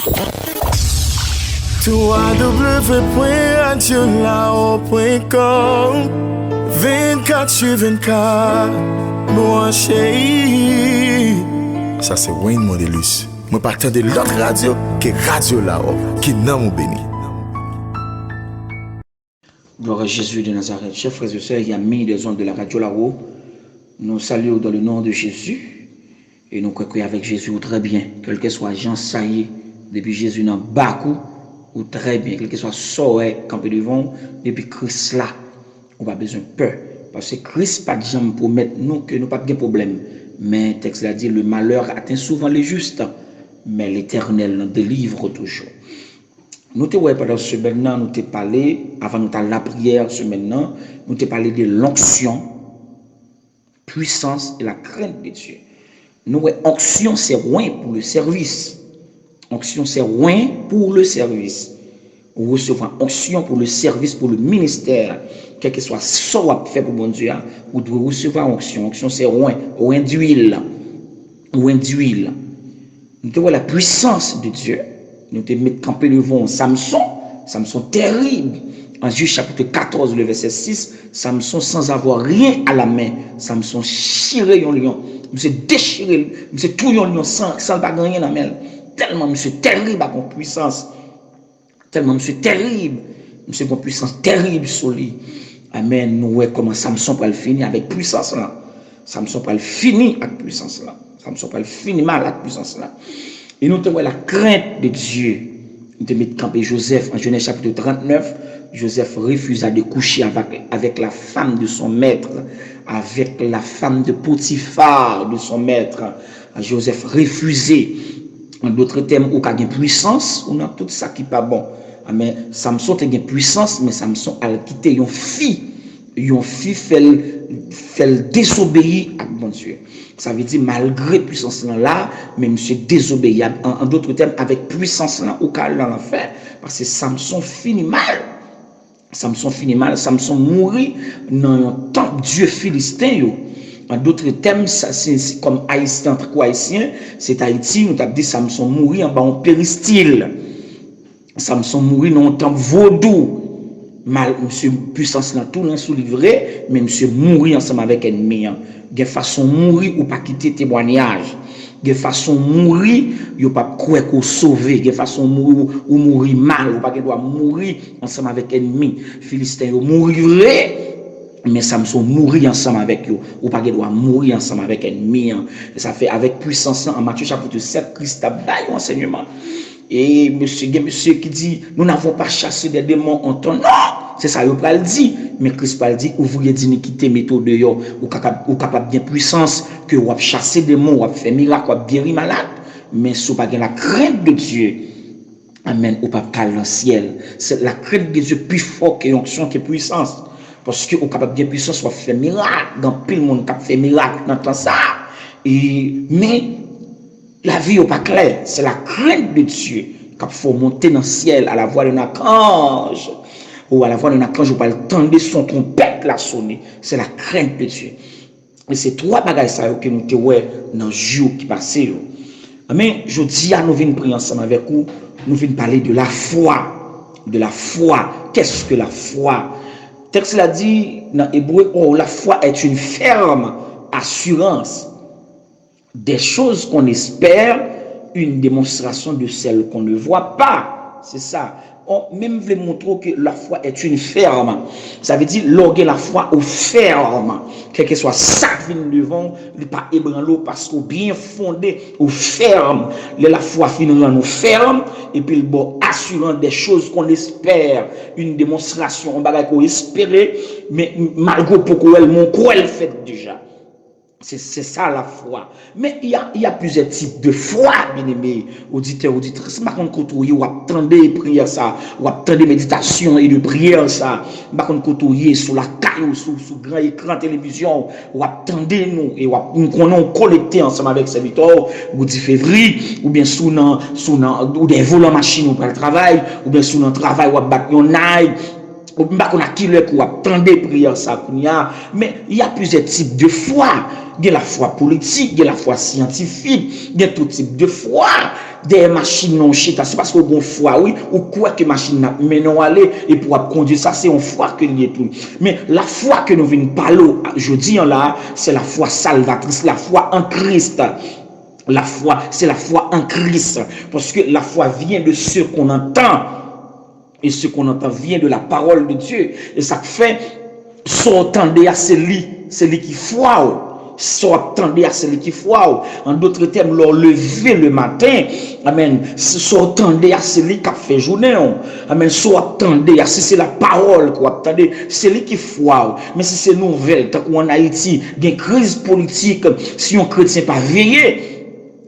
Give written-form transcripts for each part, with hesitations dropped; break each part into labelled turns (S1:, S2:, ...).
S1: www.radiolao.com 24/24 Mon chéri. Ça c'est Wayne Mondelus. Moi partant de l'autre radio que Radio Lao qui n'a mon béni.
S2: Gloire à Jésus de Nazareth. Chers frères et sœurs, il y a mis des ondes de la Radio Lao. Nous saluons dans le nom de Jésus. Et nous croyons avec Jésus très bien. Quel que soit Jean Saillé, depuis Jésus dans Bakou, ou très bien. Quel que soit Soé, campé devant, depuis Christ là, on n'a pas besoin de peur. Parce que Christ pas de jambe pour mettre nous que nous pas de problème. Mais le texte l'a dit, le malheur atteint souvent les justes, mais l'Éternel nous délivre toujours. Nous te voyons pendant ce maintenant, nous te parlé, avant nous la prière ce maintenant, nous te parlé de l'onction, puissance et la crainte de Dieu. Nous, onction, c'est loin pour le service. Onction, c'est loin pour le service. Vous recevez onction pour le service, pour le ministère. Quel que soit ce qu'on fait pour bon Dieu, vous devez recevoir onction. Onction, c'est loin d'huile. Loin d'huile. Nous devons la puissance de Dieu. Nous devons mettre camper devant Samson terrible. En Juge chapitre 14, le verset 6, Samson sans avoir rien à la main. Samson chiré un lion. Monsieur déchiré, monsieur tout un lion sans pas rien à la main. Tellement monsieur terrible à son puissance. Tellement monsieur terrible. Monsieur une puissance terrible sur lui. Amen. Nous voyons comment Samson peut le finir avec puissance là. Samson peut le finir avec puissance là. Samson peut le finir mal avec puissance là. Et nous avons la crainte de Dieu. Nous devons mettre camper Joseph en Genèse chapitre 39. Joseph refusa de coucher avec la femme de son maître, avec la femme de Potiphar de son maître. Joseph refusé. En d'autres termes, ou qu'il y a puissance, ou dans tout ça qui n'est pas bon. Mais Samson a une puissance, mais Samson a quitté une fille. Une fille fait désobéir à bon Dieu. Ça veut dire, malgré puissance là, mais monsieur désobéit. En d'autres termes, avec puissance là, ou qu'il l'a fait. Parce que Samson finit mal. Samson mourit dans un temps Dieu philistin. En d'autres termes, c'est comme haïtien, entre quoi haïtien, c'est Haïti, nous avons dit Samson mourit en bas en péristyle. Samson mourit dans un temps vaudou. Mal, monsieur puissance dans tout sous livré, mais monsieur mourit ensemble avec ennemi. De façon mourir ou pas quitter témoignage. De façon mourir, yo pas croire qu'on sauver. De façon mourir ou mourir mal, ou pas qu'il doit mourir ensemble avec ennemi. Philistin yo mourir mais Samson mourir ensemble avec eux, ou pas qu'il doit mourir ensemble avec ennemi. Ça fait avec puissance en Matthieu chapitre 7, Christ a baillé enseignement. Et monsieur qui dit, nous n'avons pas chassé des démons en ton nom. C'est ça, il pas le dit. Mais Christ pas le dit, ouvrier d'iniquité, méthode de yo, ou capable bien puissance, que ou chasser des démons, ou faire miracle, ou guérir malade. Mais si vous pas la crainte de Dieu, amen, ou pas dans le ciel. C'est la crainte de Dieu plus fort que l'onction, que puissance. Parce que vous capable bien puissance, ou faire miracle, dans pile monde qui fait miracle dans tout ça. Mais la vie n'est pas claire, c'est la crainte de Dieu qu'il faut monter dans le ciel à la voix d'un archange. Ou à la voix d'un archange, ou pas le temps de son trompette la sonner. C'est la crainte de Dieu. Et c'est trois bagages que nous avons dans le jour qui passe. Mais je dis à nous venons prier ensemble avec vous, nous venons parler de la foi. De la foi. Qu'est-ce que la foi? Le texte l'a dit dans Hébreu, la foi est une ferme assurance des choses qu'on espère, une démonstration de celles qu'on ne voit pas. C'est ça. On même veut montrer que la foi est une ferme. Ça veut dire loguer la foi au ferme. Quel que soit ça qui vient devant, il n'est pas ébranlé parce qu'on bien fondé au ferme. La foi finira nous ferme et puis le bon assurant des choses qu'on espère, une démonstration, on va qu'on espérer, mais malgré pourquoi elle fait déjà. C'est ça la foi. Mais il y a plusieurs types de foi, bien-aimés, auditeurs, auditrices. Par contre, quand vous attendez prière ça, vous attendez méditation et de prière ça, par contre, quand vous sur la caille, sur grand écran télévision, vous attendez nous et nous connaissons collecté ensemble avec serviteurs, vous dites février, ou bien sous ou des volants machines pour le travail, ou bien sous notre travail, ou battre un ail. qu'on a qui le pour attendre prière ça mais il y a plusieurs types de foi. Il y a la foi politique, il y a la foi scientifique, il y a tout type de foi. Des machines non chita, c'est parce qu'on bon foi oui ou quoi que machine n'a menon aller et pour conduire ça c'est une foi que lié tout. Mais la foi que nous venons parler aujourd'hui là, c'est la foi salvatrice, la foi en Christ. La foi, c'est la foi en Christ parce que la foi vient de ce qu'on entend. Et ce qu'on entend vient de la parole de Dieu. Et ça fait, s'entendre à celui qui foi. S'entendre à celui qui foi. En d'autres termes, leur lever le matin. Amen. S'entendre à celui qui a fait journée. Amen. S'entendre à si c'est la parole qu'on attendait. Celui qui foi. Mais si c'est nouvelle, tant qu'en Haïti, il y a une crise politique, si un chrétien pas veillé,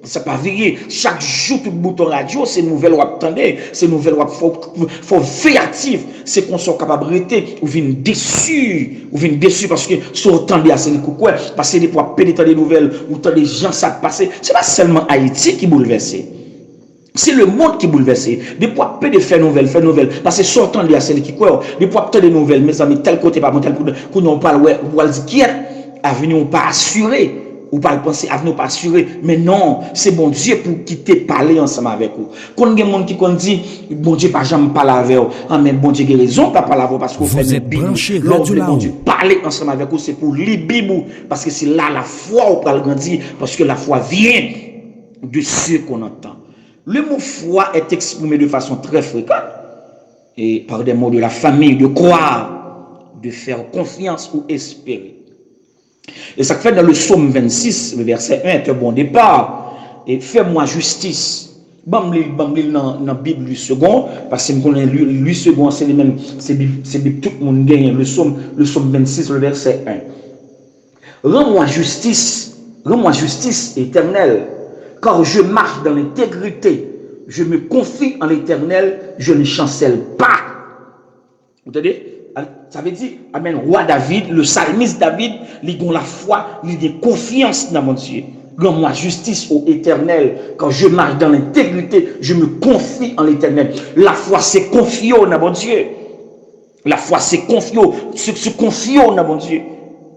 S2: ça pas veiller chaque jour tout bouton radio c'est nouvelle ou attendez c'est nouvelle ou faut faire actif c'est qu'on soit capable de rester ou vinn déçu parce que sur temps à c'est quoi parce que des fois pénétrer des nouvelles ou tant des gens ça passer c'est pas seulement Haïti qui bouleversé. C'est le monde qui bouleversé. Des fois, peu de faire nouvelles. Parce que sortant de la scène qui quoi, des fois, peu de nouvelles, mes amis, tel côté, pas tel côté, qu'on n'en parle, ouais, ou dire qui est, avenir ou pas assuré. Ou pas penser à nous pas assurer, mais non, c'est bon Dieu pour quitter parler ensemble avec vous. Quand il y a des gens qui dit, bon Dieu pas jamais parler avec vous, mais bon Dieu a raison pas parler avec vous parce que
S3: vous êtes branché radio là.
S2: Bon Dieu parler ensemble avec vous, c'est pour libérer parce que c'est là la foi où parle grandir parce que la foi vient de ce qu'on entend. Le mot foi est exprimé de façon très fréquente et par des mots de la famille, de croire, de faire confiance ou espérer. Et ça fait dans le psaume 26, le verset 1 est un bon départ. Et fais-moi justice. Bambil dans la Bible du second, parce que lui second, c'est les mêmes, c'est tout le monde gagne. Le psaume 26, le verset 1. Rends-moi justice éternelle, car je marche dans l'intégrité. Je me confie en l'Éternel, je ne chancelle pas. Vous entendez? Ça veut dire, amen, roi David, le psalmiste David, il a la foi, il a confiance dans mon Dieu. Rends-moi justice au Éternel. Quand je marche dans l'intégrité, je me confie en l'Éternel. La foi, c'est confier dans mon Dieu. La foi, c'est confier, se confier dans mon Dieu.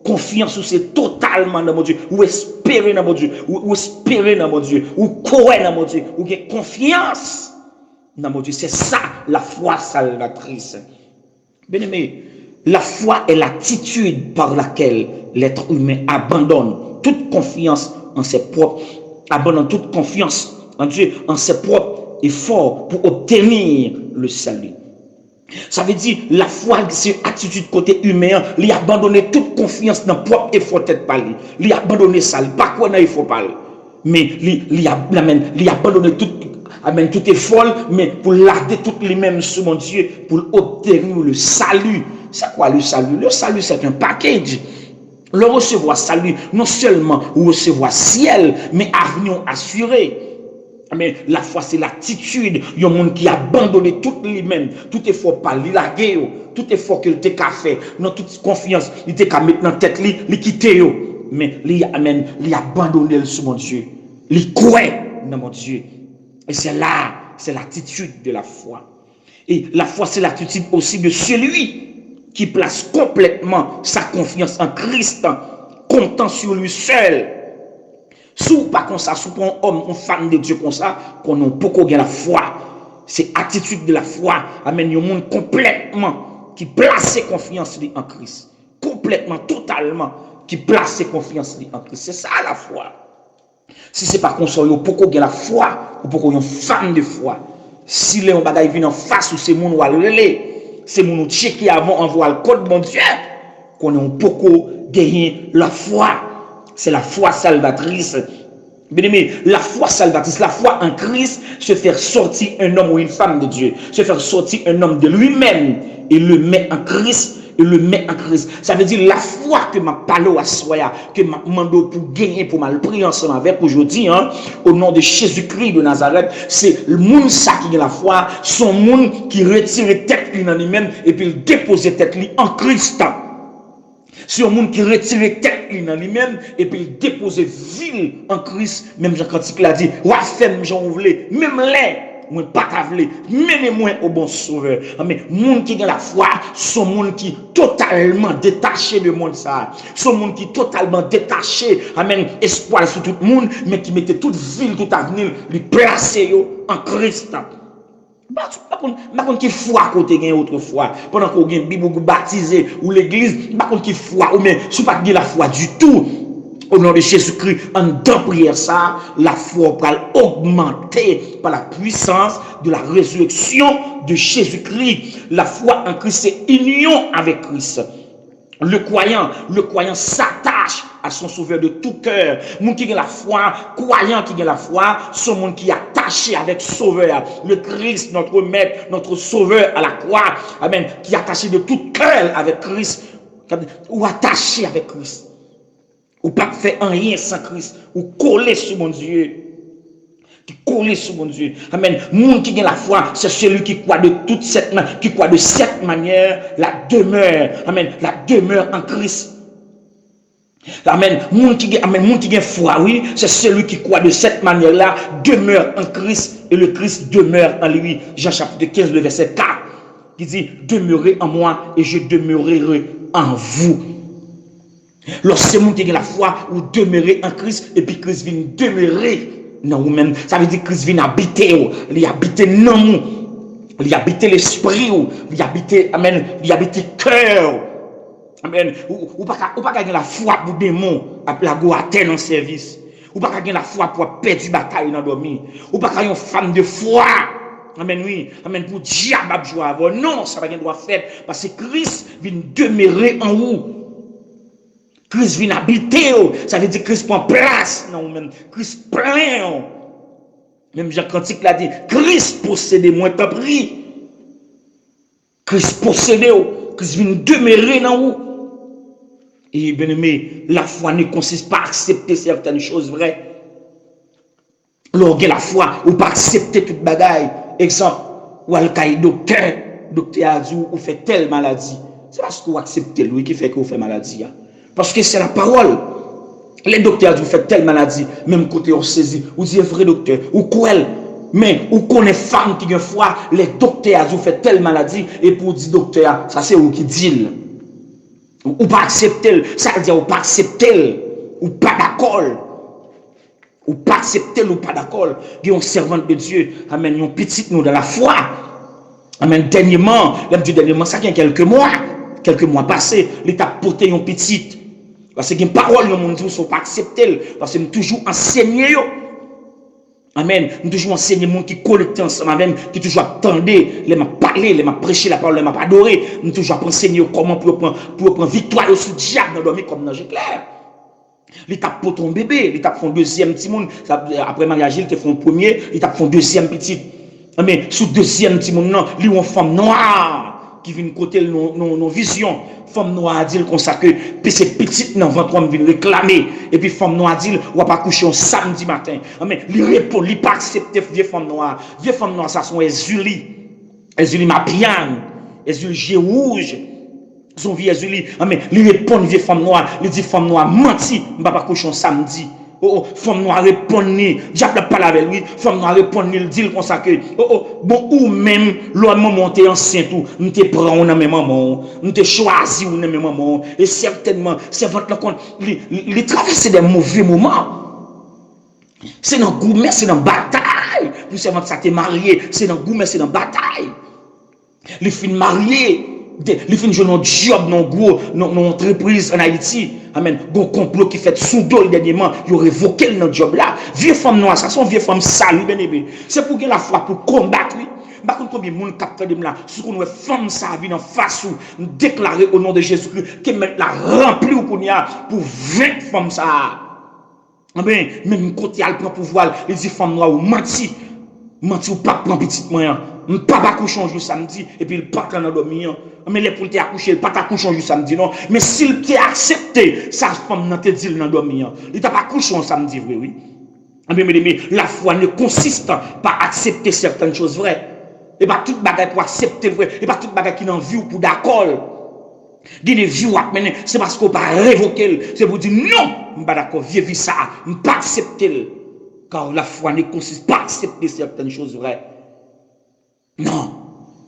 S2: Confiance, c'est totalement dans mon Dieu. Ou espérer dans mon Dieu. Ou espérer dans mon Dieu. Ou croire dans mon Dieu. Ou avoir confiance dans mon Dieu. C'est ça, la foi salvatrice. Bien-aimé, la foi est l'attitude par laquelle l'être humain abandonne toute confiance en ses propres, abandonne toute confiance en Dieu, en ses propres efforts pour obtenir le salut. Ça veut dire, la foi, c'est une attitude côté humain, il abandonne toute confiance dans propre effort tête pas lui. Il abandonne ça, pas quoi il faut pas. Mais il abandonne tout. Amen, tout est folle, mais pour larder toutes les mêmes sur mon Dieu, pour obtenir le salut. C'est quoi le salut? Le salut, c'est un package. Le recevoir salut, non seulement recevoir ciel, mais avenir assuré. Mais la foi, c'est l'attitude. Il y a un monde qui a abandonné toutes les mêmes, tout effort par l'arguer, tout effort qu'il t'a qu'à faire, non toute confiance, il t'a qu'à mettre dans la tête, il quitter. Mais il a abandonné sur mon Dieu. Il croit dans mon Dieu. Et c'est là, c'est l'attitude de la foi. Et la foi, c'est l'attitude aussi de celui qui place complètement sa confiance en Christ, comptant sur lui seul. Si pas comme ça, si un homme, un fan de Dieu comme ça, qu'on n'a pas de la foi. C'est l'attitude de la foi. Amène un monde complètement qui place confiance en Christ. Complètement, totalement, qui place confiance en Christ. C'est ça la foi. Si c'est pas comme ça, vous pouvez avoir la foi, vous pouvez avoir une femme de foi. Si les bagages viennent en face ou c'est mon ou aller, c'est mon checker avant envoyer le code mon Dieu, qu'on a beaucoup gagner la foi. C'est la foi salvatrice. Bien aimé, la foi salvatrice, la foi en Christ, se faire sortir un homme ou une femme de Dieu, se faire sortir un homme de lui-même et le met en Christ. Et le met en Christ. Ça veut dire la foi que m'a parlé à soya, que m'a demandé pour gagner, pour m'a prier ensemble avec aujourd'hui, hein, au nom de Jésus-Christ de Nazareth, c'est le monde ça qui a la foi, son monde qui retire tête lui dans lui-même et puis il dépose tête lui en Christ. C'est un monde qui retire tête lui dans lui-même et puis il dépose ville en Christ, même Jean Cantique l'a dit, wa femme Jean voulait, même les moi pas t'avler, menez-moi au bon sauveur. Mais monde qui a la foi, son monde qui totalement détaché de monde ça. Son monde qui totalement détaché, amen, espoir sur tout le monde, mais qui mettait toute ville, tout avenir, lui placer en Christ. Par contre, qui foi côté gagne autrefois, pendant qu'on gagne Bible ou baptisé ou l'église, par contre qui foi ou mais si pas la foi du tout. Au nom de Jésus-Christ, en deux prières ça, la foi va augmenter par la puissance de la résurrection de Jésus-Christ. La foi en Christ, c'est union avec Christ. Le croyant s'attache à son sauveur de tout cœur. Monde qui a la foi, croyant qui a la foi, son monde qui est attaché avec sauveur. Le Christ, notre maître, notre sauveur à la croix. Amen. Qui est attaché de tout cœur avec Christ. Ou attaché avec Christ. Ou pas faire rien sans Christ. Ou coller sur mon Dieu. Qui coller sur mon Dieu. Amen. Monde qui a la foi, c'est celui qui croit de toute cette manière, la demeure. Amen. La demeure en Christ. Amen. Monde qui a foi, oui, c'est celui qui croit de cette manière-là, demeure en Christ et le Christ demeure en lui. Jean chapitre 15, le verset 4, qui dit, demeurez en moi et je demeurerai en vous. Lorsque monde qui a la foi, ou demeurez en Christ et puis Christ vient demeurer dans vous-même. Ça veut dire que Christ vient habiter, il habite dans nous, il habite l'esprit, il habite, amen, il habite le cœur. Amen. Ou pas gagner la foi pour démon, la go atteindre en service. Ou pas gagner la foi pour perdre une bataille dans dormir. Ou pas gagner une femme de foi. Amen, oui. Amen, pour diable jouer avant. Non, ça va pas droit faire parce que Christ vient demeurer en vous. Christ vient habiter. Ça veut dire que Christ prend place. Non, même Christ plein. Même Jean Cantique l'a dit, Christ possède moi pas pris. Christ possède. Christ vient demeurer dans vous. Et bien aimé, la foi ne consiste pas à accepter certaines choses vraies. Lorsque la foi, ou pas accepter toute bagaille. Exemple, ou al-Qaïda docteur a dit ou fait telle maladie. C'est parce que vous acceptez lui qui fait que vous faites maladie. Parce que c'est la parole. Les docteurs disent vous faites telle maladie, même côté on saisit, ou dit vrai docteur, ou quoi. Mais ou connaît femme qui a foi, les docteurs disent vous faites telle maladie, et pour dire docteur, ça c'est vous qui dit. Ou pas accepter, ça veut dire ou pas accepter, ou pas d'accord. Ou pas accepter, ou pas d'accord. Il y a un servant de Dieu, amen, un petit nous dans la foi. Amen, dernièrement, ça y a quelques mois passés, l'État porté un petit. Parce que les paroles de mon Dieu ne sont pas acceptées. Parce que nous toujours enseigné. Amen. Nous toujours enseigné les gens qui collectent ensemble, amen, qui toujours attendaient, les m'a parlé, les m'a prêché la parole, les m'a adoré. Nous toujours enseigné comment pour prendre victoire sur le diable dans le comme dans clair. L'étape pour ton bébé, l'étape font deuxième petit monde. Après mariage, ils te font premier, l'étape font deuxième petit. Mais sous deuxième petit monde, non, ils ont une femme noire qui vient côté nos visions. Femme noire a dit comme ça que c'est petite dans ventre on vient réclamer et puis femme noire a dit on va pas coucher un samedi matin. Mais il répond, il pas accepter vieille femme noire ça sont Ezuli Mapiane, Ezuli rouge. Son vieux Ezuli, mais il répond vieille femme noire, il dit femme noire menti, on va pas coucher un samedi. Femme noire répond ni, j'appelle pas avec lui, femme noire répond ni, il dit comme ça que bon ou même l'homme monté enceinte ou nous te prend on même maman, nous te choisi on même maman et certainement c'est votre compte il traverse des mauvais moments. C'est dans gourmet, c'est dans bataille. Pour savoir ça t'es marié, c'est dans gourmet, c'est dans bataille. Les filles mariées les fins de jouer job dans gros dans entreprise en Haïti. Amen. Bon complot qui fait sous dos dernièrement, il aurait révoqué notre job là. Vieux femme noire, ça sont vieux femme sale bien aimé. C'est pour que la foi pour combattre. Par contre combien de monde capte de là, ce qu'on fait femme ça vient en face ou déclarer au nom de Jésus-Christ que mettre la remplir pour pour 20 femmes ça. Amen. Même côté elle prend pouvoir, il dit femme noire ou menti ou pas prend petite moyen. Pas coucher un jour samedi et puis il part dans dormir. Mais les pour accoucher, il pas coucher un jour samedi non. Mais s'il t'a accepté, sa femme n'a te dit dans dormir. Il t'a pas couché un samedi vrai oui. Mais la foi ne consiste pas à accepter certaines choses vraies. Et pas toute bagaille pour accepter vrai, et pas toute bagaille qui n'en vit ou pour d'accord. Dit des vieux c'est parce qu'on pas révoquer, c'est pour dire non, pas d'accord, vieux vie ça, pas accepter. Car la foi ne consiste pas à accepter certaines choses vraies. Non.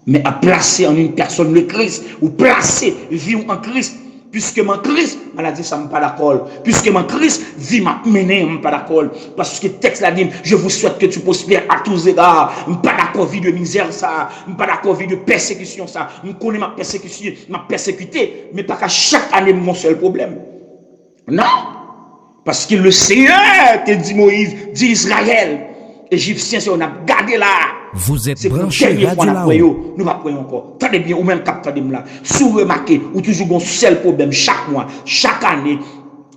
S2: Mais à placer en une personne le Christ, ou placer vie en Christ. Puisque mon Christ, maladie, ça me pas d'accord. Puisque mon Christ, vie m'a mené, me pas d'accord. Parce que le texte là dit, je vous souhaite que tu prospères à tous égards. Me pas d'accord vie de misère ça, me pas d'accord vie de persécution ça. Me connais ma persécution, m'a persécuté, mais pas qu'à chaque année mon seul problème. Non, parce que le Seigneur te dit Moïse, dit Israël, Égyptien, c'est on a gardé là.
S3: Vous êtes
S2: C'est pour
S3: branché
S2: dernière fois
S3: Radio
S2: nous nous pas prier encore. Tenez bien, ou même captez là. Sous remarquez, ou toujours un seul problème chaque mois, chaque année,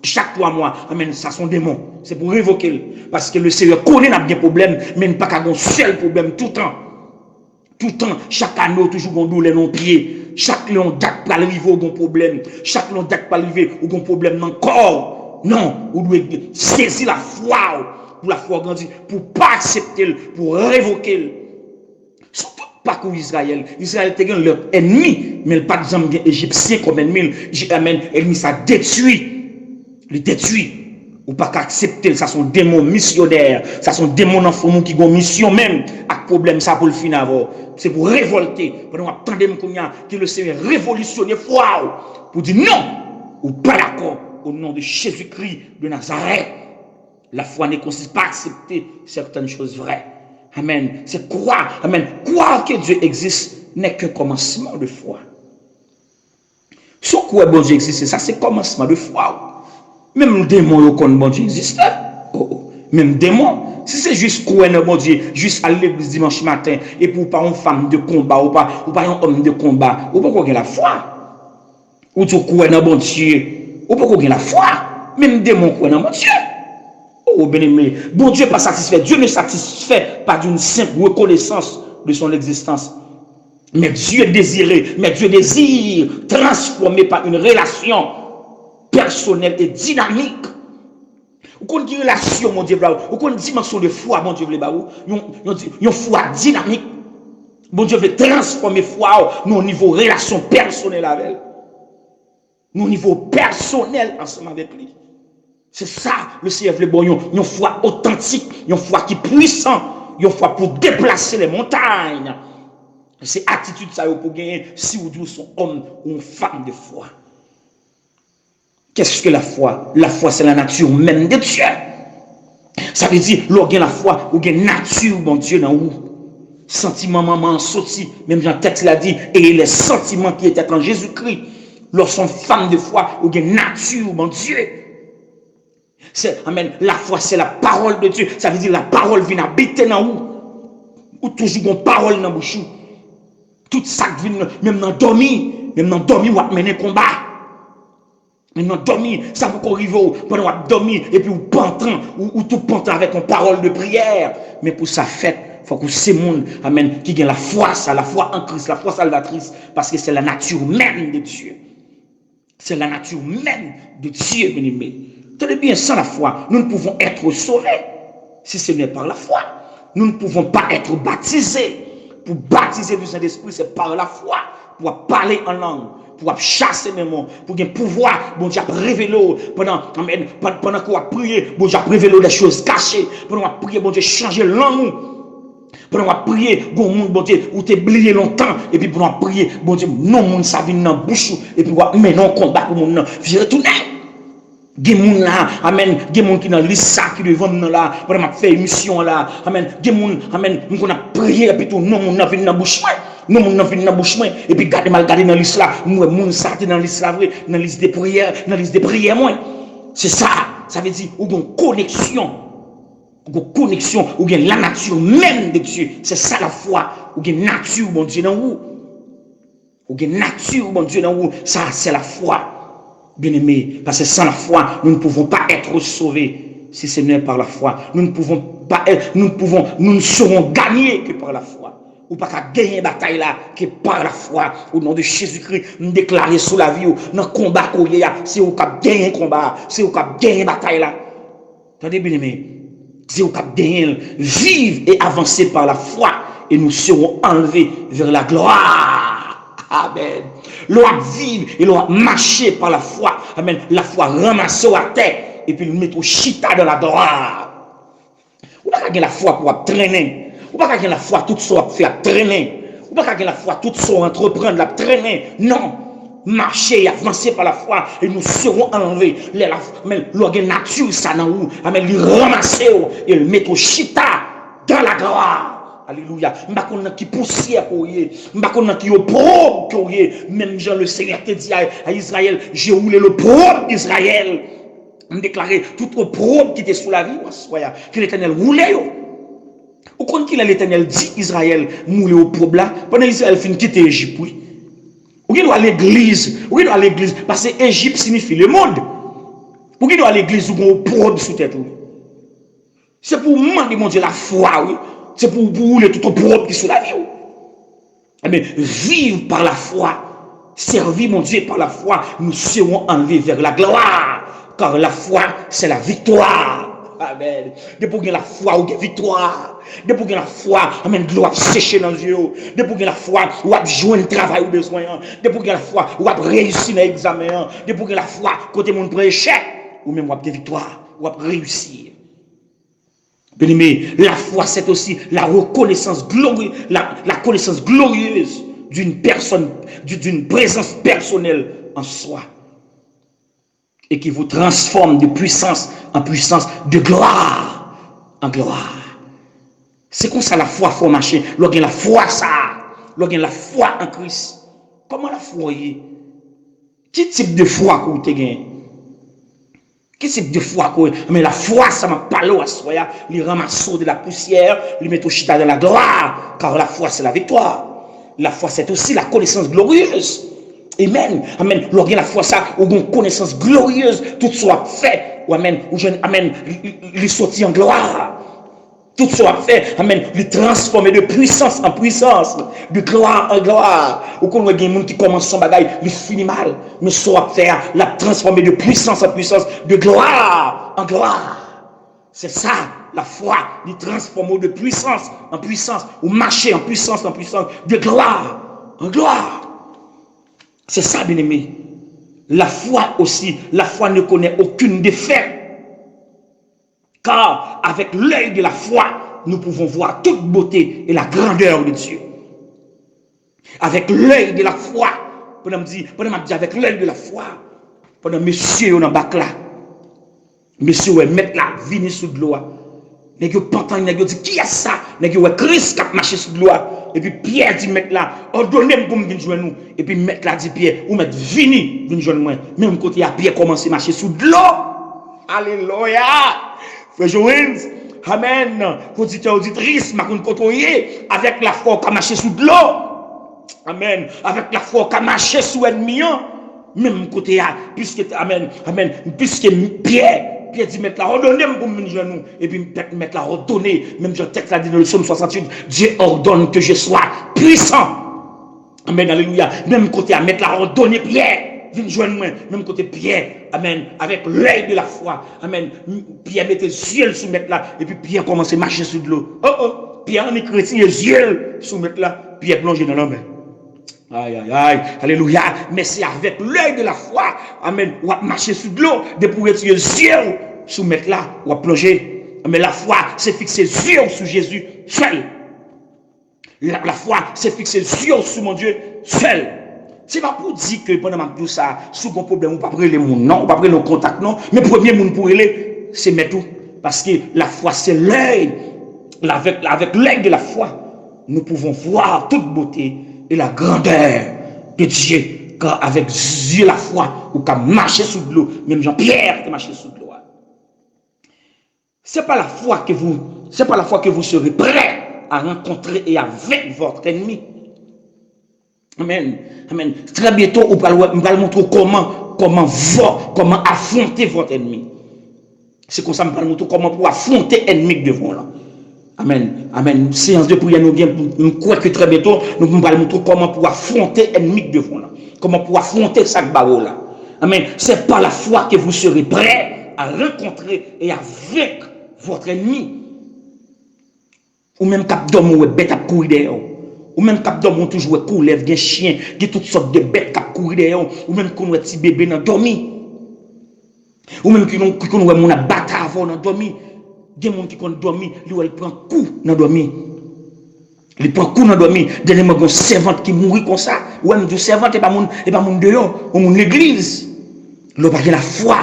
S2: chaque 3 mois. Amen, ça sont démons. C'est pour révoquer. Parce que le Seigneur connaît n'a bien problème, mais pas qu'à un seul problème tout le temps. Tout le temps, chaque année, toujours un douleur dans le pied. Chaque lion date pas arriver au bon problème. Chaque lion date pas arriver au bon problème dans le corps. Non, vous devez saisir la foi pour la foi grandir, pour pas accepter, pour révoquer. Surtout pas qu'au Israël. Israël était leur ennemi, mais pas d'exemple égyptien comme ennemi. L'ennemi ça détruit. Le détruit. Ou pas qu'accepter, ça sont démons missionnaires, ça sont démons enfants qui ont mission même. Avec problème ça pour le fin avant. C'est pour révolter. Pendant qu'on attendait que le Seigneur révolutionne foi pour dire non, ou pas d'accord au nom de Jésus-Christ de Nazareth. La foi ne consiste pas à accepter certaines choses vraies. Amen. C'est croire. Amen. Croire que Dieu existe n'est qu'un commencement de foi. Ce quoi bon Dieu existe, ça c'est commencement de foi. Même le démon au bon Dieu existe. Même démon. Si c'est juste croire dans bon Dieu, juste à l'église dimanche matin et pour pas une femme de combat ou pas un homme de combat, ou pas qu'on ait la foi. Ou tu crois dans bon Dieu, ou pas qu'on ait la foi. Même démon croit dans bon Dieu. Oh bien-aimé, bon Dieu n'est pas satisfait. Dieu ne satisfait pas d'une simple reconnaissance de son existence. Mais Dieu désire transformer par une relation personnelle et dynamique. Ou qu'on dit relation, mon Dieu, ou qu'on dit dimension de foi, mon Dieu, une foi dynamique. Bon Dieu veut transformer foi au niveau relation personnelle avec elle. Au niveau personnel ensemble avec lui. C'est ça, le Seigneur veut bon, une foi authentique, une foi qui est puissante, une foi pour déplacer les montagnes. C'est attitude ça pour gagner si vous sont homme ou une femme de foi. Qu'est-ce que la foi? La foi, c'est la nature même de Dieu. Ça veut dire, lorsque la foi, ou une nature, bon Dieu, dans vous. Sentiment, maman, sorti, même Jean texte l'a dit, et les sentiments qui étaient en Jésus-Christ, lorsqu'on femme de foi, ou une nature, bon Dieu. Amen. La foi, c'est la parole de Dieu. Ça veut dire la parole vient habiter dans vous. Ou toujours une parole dans la bouche. Tout ça vient, même dans dormir, ou à mener combat. Même dans dormir, ça vous arrive pendant à dormir, et puis vous pentant, ou tout pentant avec une parole de prière. Mais pour ça, fait, il faut que ces monde, amen, qui gagne la foi, ça, la foi en Christ, la foi salvatrice, parce que c'est la nature même de Dieu. C'est la nature même de Dieu, bien-aimé. Tenez bien, sans la foi, nous ne pouvons être sauvés si ce n'est par la foi. Nous ne pouvons pas être baptisés. Pour baptiser du Saint-Esprit, c'est par la foi. Pour parler en langue, pour chasser les mots, pour qu'il y ait pouvoir, bon Dieu, révéler pendant qu'on va prier, bon Dieu, révéler des choses cachées, pendant qu'on va prier, bon Dieu, changer langue. Pendant qu'on va prier, bon Dieu, ou t'es oublié longtemps, et puis pendant qu'on va prier, bon Dieu, non, mon ça vient dans la bouche, et puis on va mener un combat pour mon nom, je retourne. Gen moun là, amen, gen moun qui dans liste ça qui devant nous là, pendant m'a fait émission là, amen, gen moun, amen, nous on a prié et puis tout non moun n'a vinn dans bouche moi, non moun n'a vinn dans bouche moi et puis garder mal garder dans liste là, moi moun ça dans liste là vrai, dans liste de prières, moi. C'est ça, ça veut dire ou une connexion, ou bien la nature même de Dieu. C'est ça la foi, ou bien nature bon Dieu dans vous. Ou bien nature bon Dieu dans vous, ça c'est la foi. Bien-aimés, parce que sans la foi, nous ne pouvons pas être sauvés si ce n'est par la foi. Nous ne serons gagnés que par la foi. Ou pas qu'à gagner une bataille là, que par la foi. Au nom de Jésus-Christ, nous déclarer sous la vie, dans le combat qu'on y a, c'est au cap gagner un combat, c'est au cap gagner une bataille là. Attendez, bien-aimés, c'est au cap gagner, vivre et avancer par la foi, et nous serons enlevés vers la gloire. Amen. L'on vivre et l'on marcher par la foi. Amen. La foi ramassée à terre et puis le mettre au chita dans la gloire. Ou pas gagner la foi pour traîner. Ou pas gagner la foi tout ça pour faire traîner. Ou pas que la foi, tout son entreprendre, la traîner. Non. Marcher et avancer par la foi et nous serons enlevés. L'organe nature, ça n'a où. Amen. Le ramasser et le mettre au chita dans la gloire. Alléluia. M'bakonna qui poussière pour y. M'bakonna qui opprobre pour y. Même Jean le Seigneur te dit à Israël, j'ai roulé le probe d'Israël. Me déclarer tout opprobre qui était sous la vie, que l'Éternel roulait. Au compte qu'il a l'Éternel dit Israël moulé au probe là, pendant Israël fin quitter Égypte, oui. Ou qui doit à l'église, parce que Égypte signifie le monde. Ou qui doit à l'église ou qu'on probe sous tête. C'est pour demander mon Dieu la foi, oui. C'est pour rouler tout au probe qui est sous la vie. Mais vivre par la foi, servir mon Dieu par la foi, nous serons enlevés vers la gloire. Car la foi, c'est la victoire. Amen. Depuis que la foi ou victoire. Depuis que la foi, amen, gloire sécher dans les yeux. Depuis que la foi ou a joué un travail ou besoin. Depuis que la foi ou a réussi dans l'examen. Depuis que la foi, côté mon échec, ou même ou a des victoires, ou a réussir. Bien-aimé, la foi, c'est aussi la reconnaissance glorieuse, la connaissance glorieuse d'une personne, d'une présence personnelle en soi. Et qui vous transforme de puissance en puissance, de gloire en gloire. C'est comme ça la foi faut marcher. Lorsqu'il y a la foi ça, lorsqu'il y a la foi en Christ. Comment la foi est? Quel type de foi que vous avez gagné? Quel type de foi que vous avez? Mais la foi ça m'a parlé à soi, il ramasse de la poussière, il met au chita de la gloire, car la foi c'est la victoire. La foi c'est aussi la connaissance glorieuse. Amen. Amen. Lorsqu'il y a la foi ça, ou une connaissance glorieuse, tout soit fait. Ou amen. Ou jeune, amen. Il sortit en gloire. Tout soit fait. Amen. Il transformer de puissance en puissance, de gloire en gloire. Ou quand il y a des gens qui commencent son bagage, il finit mal. Mais soit faire, la transformer de puissance en puissance, de gloire en gloire. C'est ça. La foi, il transforme de puissance en puissance, ou marcher en puissance, de gloire en gloire. C'est ça, bien-aimé. La foi aussi, la foi ne connaît aucune défaite. Car avec l'œil de la foi, nous pouvons voir toute beauté et la grandeur de Dieu. Avec l'œil de la foi, pendant me dire avec l'œil de la foi, pendant monsieur on en bac là, monsieur ouais mettre là, venir sous de l'eau. Nèg yo pantan nèg yo dit qui a ça? Nèg yo Christ qui a marché sous de l'eau. Et puis Pierre dit mettre là, ordonnez pour me venir joindre nous. Et puis mettre là dit Pierre, ou mettre vini venir joindre moi. Même côté à Pierre commencer à marcher sous de l'eau. Alléluia. Frère Joël, amen. Auditeur auditrice, m'a côtoyer avec la foi qui a marché sous de l'eau. Amen. Avec la foi qui a marché sous ennemi. Même côté à puisque amen, puisque Pierre dit mettre la ordonnée pour me joindre nous. Et puis mettre la ordonnée, même je texte là dans le psaume 68, Dieu ordonne que je sois puissant. Amen, alléluia. Même côté à mettre la ordonnée Pierre, viens joindre moi. Même côté Pierre, amen, avec l'œil de la foi. Amen. Pierre mettait les yeux sous mettre là, et puis Pierre commençait à marcher sur de l'eau. Pierre en est chrétien, les yeux sous mettre là, Pierre plongé dans l'homme. Aïe, aïe, aïe, alléluia. Mais c'est avec l'œil de la foi, amen, on va marcher sur de l'eau, de pour retirer les yeux sous mettre là, on va plonger. Mais la foi, c'est fixer les yeux sur Jésus seul. La foi, c'est fixer les yeux sur mon Dieu seul. C'est pas pour dire que pendant tout ça, sous un problème, on ne peut pas prendre les gens, non, on ne peut pas prendre nos contacts, non. Mais premier monde pour aller, c'est mettre tout. Parce que la foi, c'est l'œil. Avec l'œil de la foi, nous pouvons voir toute beauté et la grandeur de Dieu. Car avec Dieu la foi, ou qu'à marcher sous de l'eau, même Jean-Pierre qui marche sous de l'eau. C'est pas la foi que vous serez prêt à rencontrer et avec votre ennemi. Amen. Amen. Très bientôt, on va montrer comment affronter votre ennemi. C'est comme ça que je vais montrer comment pour affronter l'ennemi devant là. Amen. Amen. Séance de prière, nous croyons que très bientôt, nous allons montrer comment pour affronter l'ennemi devant là. Comment pour affronter ce barreau là. Amen. C'est par la foi que vous serez prêts à rencontrer et à vaincre votre ennemi. Ou même cap d'homme ou bête à courir derrière. Ou même cap d'homme toujours courir, des chiens, des toutes sortes de bêtes qui courir derrière. Ou même qu'on a petit bébé dans dormi. Ou même qu'on a mon battu avant dans dormi. Des gens qui ont dormi, lui, elle prend coup dans dormi. Il prend coup dans dormi, dernièrement une servante qui mourit comme ça. Ouais, mais servante et pas mon dehors, mon l'église. L'on pas la foi.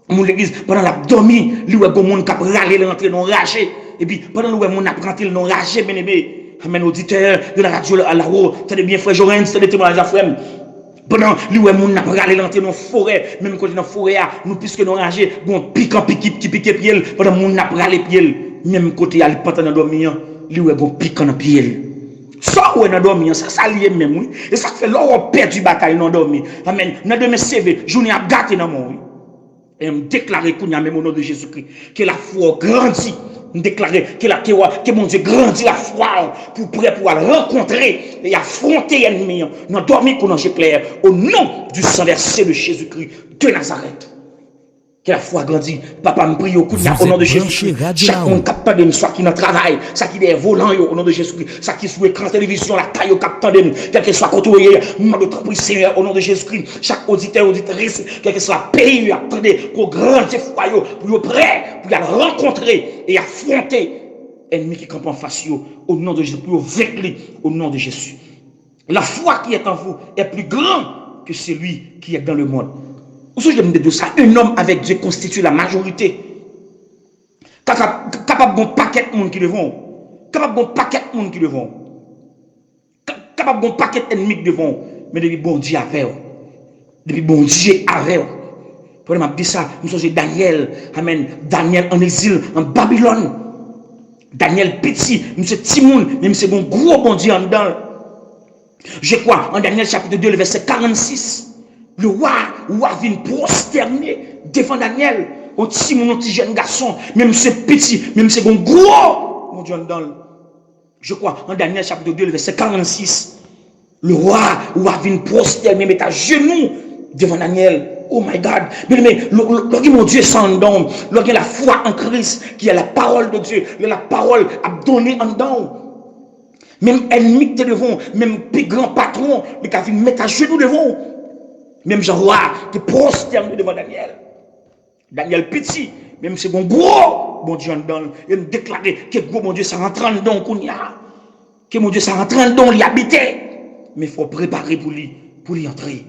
S2: Mon l'église pendant la dormi, lui ouais mon cap râler rentrer dans rager et puis pendant le mon apprenti dans rager bien-aimé. Amen auditeur de la radio à la haut, tenez bien frère Jorin, c'est des témoignages à frère. Pendant lui ouais mon râler rentrer dans forêt, même quand dans forêt nous puisque nous rager, bon piquant qui pique pied pendant mon râler pied, même côté il pas dans dormir. Lui ouais bon piquant dans pied. Ça ouais dans dormir, ça lié même oui. Et ça fait l'on perd du bataille dans dormir. Amen. Dans de mes CV, journée a gâté dans mon. Et me déclarer qu'on y a même au nom de Jésus-Christ que la foi grandit. Me déclarer que mon Dieu grandit la foi pour prêt pour rencontrer et affronter l'ennemi. Nous dormir qu'on en clair au nom du sang versé de Jésus-Christ de Nazareth. Que la foi grandit. Papa me prie au nom de Jésus. Chaque monde capte de soit qui dans le travail, ça qui est volant au nom de Jésus. Ça qui sur l'écran télévision, la taille au capte de quel que soit côté, moi de prie Seigneur au nom de Jésus-Christ. Chaque auditeur, auditrice, quel que soit pays, attendez, pour grandir foi, pour prêt, pour rencontrer et affronter l'ennemi qui campe en face au nom de Jésus, pour vaincre au nom de Jésus. La foi qui est en vous est plus grande que celui qui est dans le monde. Vous savez de ça, un homme avec Dieu constitue la majorité. Capable de paquet de monde qui devant. Capable de paquet de monde qui devant. Capable de paquet d'ennemis qui devant. Mais depuis bon Dieu avec. Depuis bon Dieu avec. Pour m'a dit ça, nous sommes Daniel. Amen. Daniel en exil en Babylone. Daniel petit, monsieur Timoun, même c'est bon gros bon Dieu en dedans. Je crois en Daniel chapitre 2, le verset 46. Le roi vient prosterner devant Daniel. Au petit mon petit jeune garçon, même ce petit, même ce gros, mon Dieu, je crois, en Daniel chapitre 2, le verset 46, le roi vient prosterner, mettre à genoux devant Daniel. Oh my God, mais lorsque mon Dieu s'en donne, lorsque la foi en Christ, qui est la parole de Dieu, la parole à donner en don. Même ennemi qui est devant, même plus grand patron, mais qui vient mettre à genoux devant. Même Jean-Roi qui prosterne devant Daniel. Daniel petit, même c'est bon gros, bon Dieu en donne. Il me déclarer que gros mon Dieu ça rentre en don qu'on y a. Que mon Dieu ça rentre en don, il habitait. Mais il faut préparer pour y entrer.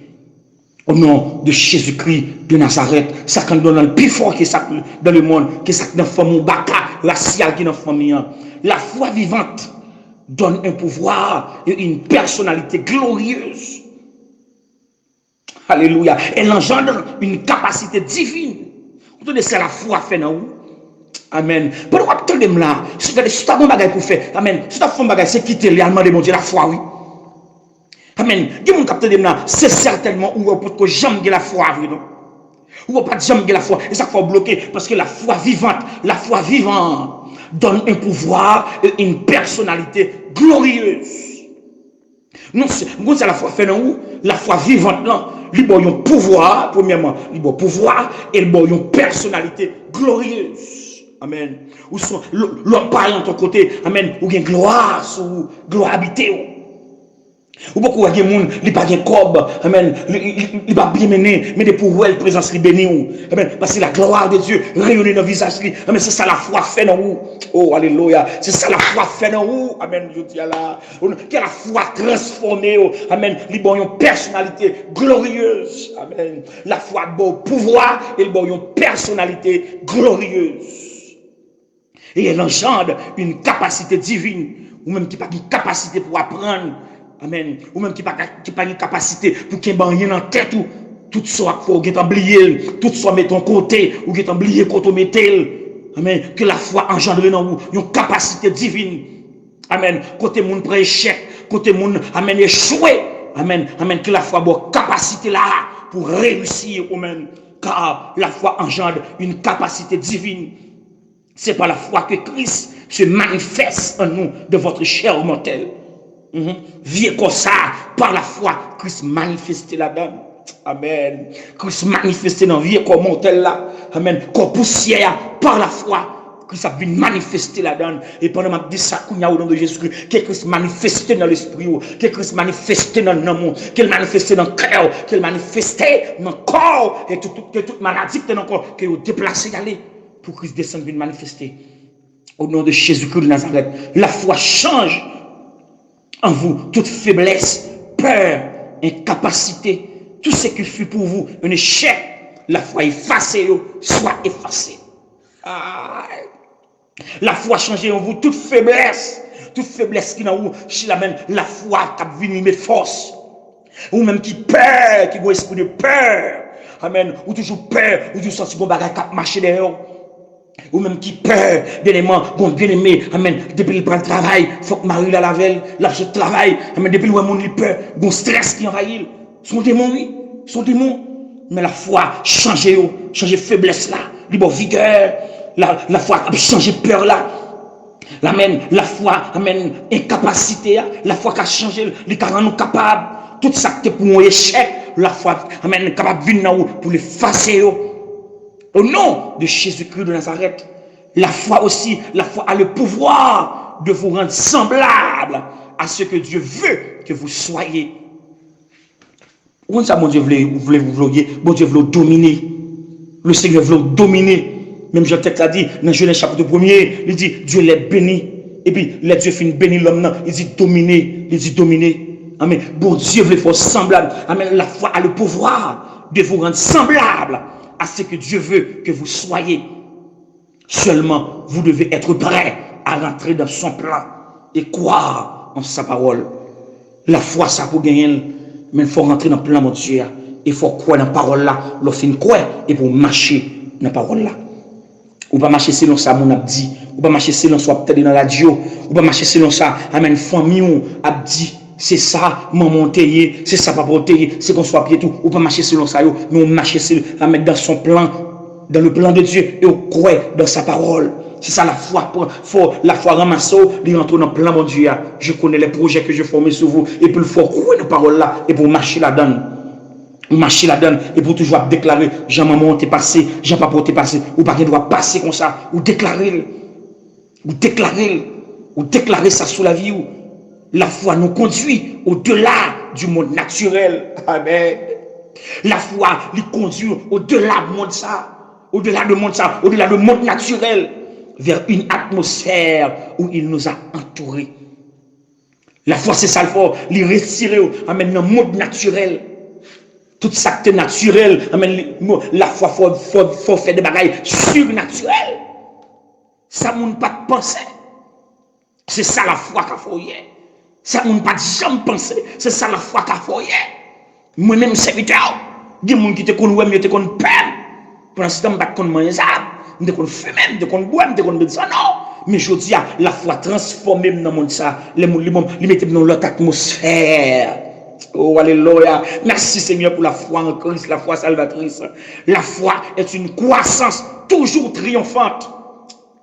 S2: Au nom de Jésus-Christ de Nazareth, ça quand donne le plus fort que ça dans le monde, que ça dans la famille baka, raciale qui dans la famille. La foi vivante donne un pouvoir et une personnalité glorieuse. Alléluia. Elle engendre une capacité divine. Vous savez, c'est la foi fait dans vous. Amen. Pourquoi attendez là? Si tu as un bagage pour faire, amen. Si tu as un bagage, c'est quitter l'élément de mon Dieu, la foi, oui. Amen. Dis-moi, capteur de là, c'est certainement où on peut jamais la foi, oui, non? Ou pas jamais la foi. Et ça faut bloquer parce que la foi vivante donne un pouvoir et une personnalité glorieuse. Non, c'est la foi fait dans vous, la foi vivante là. Il y a un pouvoir, premièrement, il y a un pouvoir et il y a une personnalité glorieuse. Amen. Ou sont l'homme parle de ton côté, amen, ou bien gloire, ou gloire habitée. Ou beaucoup de gens, ils pas de cob, amen, ils pas bien mené, mais pour voir la présence bénie, amen, parce que la gloire de Dieu rayonne dans le visage, amen, c'est ça la foi fait dans vous. Oh, alléluia, c'est ça la foi fait dans vous, amen, je dis là, que la foi transformée, amen, ils ont une personnalité glorieuse, amen, la foi a un pouvoir, ils ont une personnalité glorieuse. Et elle engendre une capacité divine, ou même qui n'a pas une capacité pour apprendre. Amen. Ou même qui n'a pas une capacité pour qu'il y ait rien en tête ou tout soit faut que tu oublié, tout soit mettre ton côté ou que tu oublié quand tu mettais. Amen. Que la foi engendre dans vous une capacité divine. Amen. Côté moun prend échec, côté moun amen échoué. Amen. Amen. Que la foi a capacité là pour réussir ou même car la foi engendre une capacité divine. C'est par la foi que Christ se manifeste en nous de votre chair mortelle. Viens comme ça, par la foi, Christ manifesté là-dedans. Amen. Christ manifesté dans la vie comme mortel là. Amen. Comme poussière, par la foi, Christ a vu manifester là-dedans. Et pendant que je dis ça, au nom de Jésus-Christ, que Christ manifesté dans l'esprit, que Christ manifesté dans l'amour, qu'il manifesté dans le cœur, qu'il manifesté dans le corps, et toute maladie qui est dans le corps, qu'il a déplacé d'aller pour Christ descende, manifester. Au nom de Jésus-Christ de Nazareth, la foi change en vous toute faiblesse, peur, incapacité, tout ce qui fut pour vous un échec, la foi effacée, soit effacée. La foi change en vous toute faiblesse qui dans vous, si la foi qui vient mettre force. Ou même qui peur, qui a un esprit de peur. Amen. Ou toujours peur, ou toujours senti qu'on bagage qui marcher derrière. Ou même qui peur, bien aimé, amen. Depuis le prend le travail, faut que Marie la veille, là je travaille, amen. Depuis le monde il peur, bon stress qui envahit. Son démon, oui, son démon. Mais la foi change faiblesse là, libre vigueur. La foi a changé peur là. Amen. La foi, amen, incapacité, la foi qui a changé, les qui rend nous capables. Tout ça qui est pour un échec, la foi, amen, capable de venir pour l'effacer. Au nom de Jésus-Christ de Nazareth, la foi aussi, la foi a le pouvoir de vous rendre semblable à ce que Dieu veut que vous soyez. Où ça, mon Dieu, voulez vous vloguer, mon Dieu veut dominer. Le Seigneur veut dominer. Même Jean-Tête l'a dit, dans Genèse chapitre 1er, il dit Dieu les bénit. Et puis, les Dieu finit bénir l'homme, il dit dominer. Il dit dominer. Amen. Bon Dieu veut faire semblable. Amen. La foi a le pouvoir de vous rendre semblable à ce que Dieu veut que vous soyez. Seulement, vous devez être prêt à rentrer dans son plan et croire en sa parole. La foi, ça pour gagner, mais il faut rentrer dans le plan de Dieu. Il faut croire dans la parole là. Lorsqu'il croit et pour marcher dans la parole là. Ou pas marcher selon ça, mon abdi. Ou pas marcher selon ça, peut-être dans la radio. Ou pas marcher selon ça, amen, famille ou abdi. C'est ça, maman taillé, c'est ça, papa taillé, c'est qu'on soit pied tout. Ou pas marcher selon ça, mais on marche selon, à mettre dans son plan, dans le plan de Dieu, et on croit dans sa parole. C'est ça la foi, faut la foi ramasser, il rentre dans le plan de Dieu. Je connais les projets que je formé sur vous, et puis il faut croire dans la parole là, et pour marcher là-dedans. Marcher là-dedans, et pour toujours déclarer, Jean-Maman t'es passé, Jean-Papa t'es passé, ou pas qu'il doit passer comme ça, ou déclarer ça sur la vie. La foi nous conduit au-delà du monde naturel. Amen. La foi nous conduit au-delà du monde ça, au-delà du monde naturel, vers une atmosphère où il nous a entourés. La foi, c'est ça le fort, les retirer, amen, dans le monde naturel. Tout ça qui est naturel, amen, la foi, faut faire des bagailles surnaturelles. Ça ne pas de penser. C'est ça la foi qu'a fait. Ça ne pas jamais penser. C'est ça la foi qu'a fait. Moi-même, serviteur, il y a des gens qui te connaissent, qui te connaissent pas. Pendant ce temps, je ne connais pas les arbres, je ne connais pas fumer, je ne connais pas boire, je ne connais pas non. Mais je dis, la foi transformée dans le monde, ça, les mettent dans l'autre atmosphère. Oh, alléluia. Merci Seigneur pour la foi en Christ, la foi salvatrice. La foi est une croissance toujours triomphante.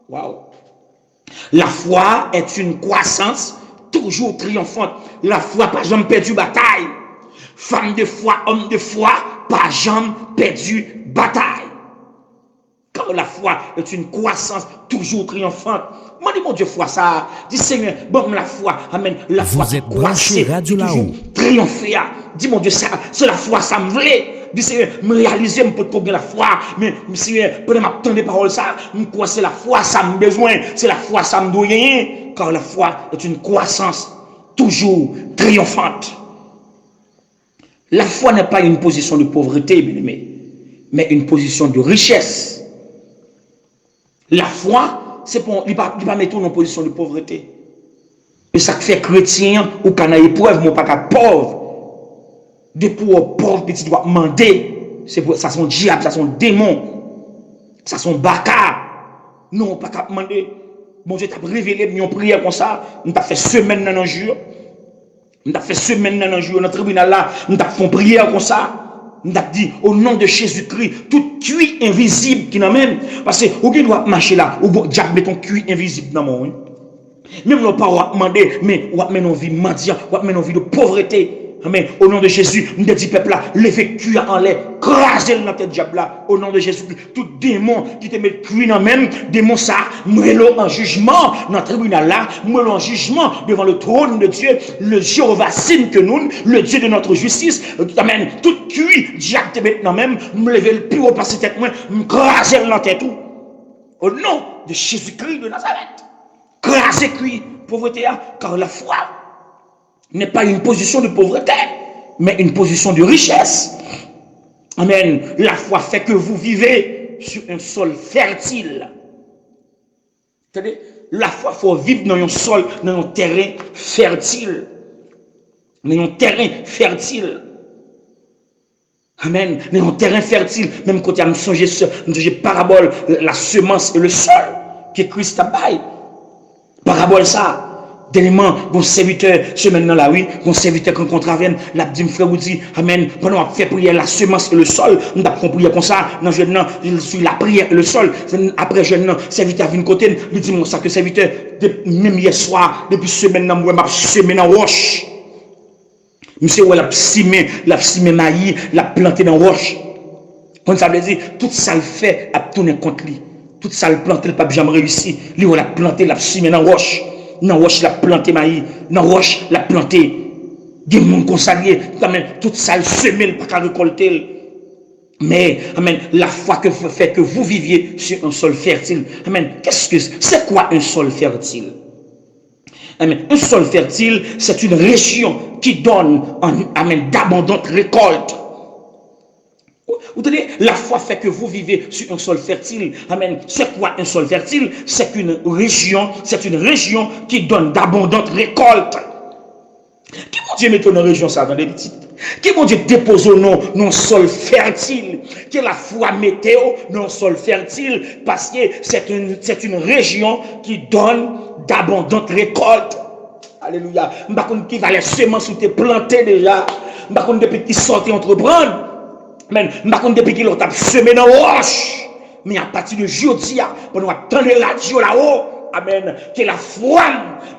S2: Waouh. La foi est une croissance toujours triomphante. La foi pas jamais perdu bataille. Femme de foi, homme de foi, pas jamais perdu bataille. Car la foi est une croissance toujours triomphante. Moi, dis mon Dieu, foi ça. Dis Seigneur, bon, la foi, amen. La foi,
S3: vous êtes branché Radio là-haut.
S2: Triompher. Dis mon Dieu, ça, c'est la foi, ça me voulait. Dis Seigneur, me réaliser, me peut trop bien la foi. Mais Seigneur, pendant m'attendre des paroles, ça, me crois, c'est la foi, ça me besoin. C'est la foi, ça me doit rien. Car la foi est une croissance toujours triomphante. La foi n'est pas une position de pauvreté, bien aimé, mais une position de richesse. La foi, c'est pour ne pas mettre en position de pauvreté. Et ça fait chrétien ou qu'on a épreuve, mon pas pauvre. De pauvre petit doit demander. Ça son diable, ça son démon, ça son baka. Non, pas qu'à demander. Bon Dieu t'a révélé une prière comme ça. On t'a fait semaine dans un jour. On t'a fait semaine dans un jour dans le tribunal là. On t'a fait une prière comme ça. On a dit au nom de Jésus-Christ, tout cuit invisible qui n'a même. Parce que vous doit marcher là, ou diable met ton cuit invisible dans mon. Même nous pas demander, mais on met nos vies mendiants, on met nos vies de pauvreté. Amen. Au nom de Jésus, nous dit peuple là, levez cuir en l'air, crasez dans tête diable là. Au nom de Jésus, tout démon qui te met cuir dans même, démon ça, mets-le en jugement dans le tribunal là, mets-le en jugement devant le trône de Dieu, le Jéhovah signe que nous, le Dieu de notre justice. Amen. Tout cuir, diable te met dans même, me lever le plus haut par cette tête, me craser dans tête tout. Au nom de Jésus-Christ de Nazareth, craser cuir, pauvreté, car la foi n'est pas une position de pauvreté, mais une position de richesse. Amen. La foi fait que vous vivez sur un sol fertile. C'est-à-dire, la foi, il faut vivre dans un sol, dans un terrain fertile. Dans un terrain fertile. Amen. Dans un terrain fertile. Même quand il y a une parabole, la semence et le sol, que Christ a baillé. Parabole ça. Tellement, bon serviteur, semaine dans la rue, bon serviteur quand contravienne, la dit, frère, vous dit, amen, pendant qu'on fait prière, la semence et le sol, on a compris comme ça, dans le jeune, il suit la prière et le sol, après jeune, serviteur vient côté, il dit, moi, ça que serviteur, même hier soir, depuis semaine, moi, m'a semé dans roche. Monsieur, ouais, la semé maïs, la planté dans roche. Quand ça veut dire, tout ça le fait, à tourner contre lui. Tout ça le planté, le pas jamais réussi. Lui, on l'a planté, la semé dans roche. Dans roche la planté maïs, dans roche la planté des monde consacré, tout ça le semer pas récolter. Mais amen, la foi que fait que vous viviez sur un sol fertile. Amen. Qu'est-ce que c'est quoi un sol fertile? Amen. Un sol fertile, c'est une région qui donne amen d'abondantes récoltes. Vous tenez, la foi fait que vous vivez sur un sol fertile. Amen. C'est quoi un sol fertile? C'est une région qui donne d'abondantes récoltes. Qui mon Dieu met dans une région ça dans les petites? Qui mon Dieu dépose au nom dans un sol fertile? Qui la foi météo dans un sol fertile? Parce que c'est une région qui donne d'abondantes récoltes. Alléluia. M'pa konn qui va les semences ou te planter déjà. M'pa konn depuis qui sortent entreprendre. Mais depuis qu'il a semé dans la roche, mais à partir de jeudi, on va attendre la radio là-haut. Amen. Que la foi,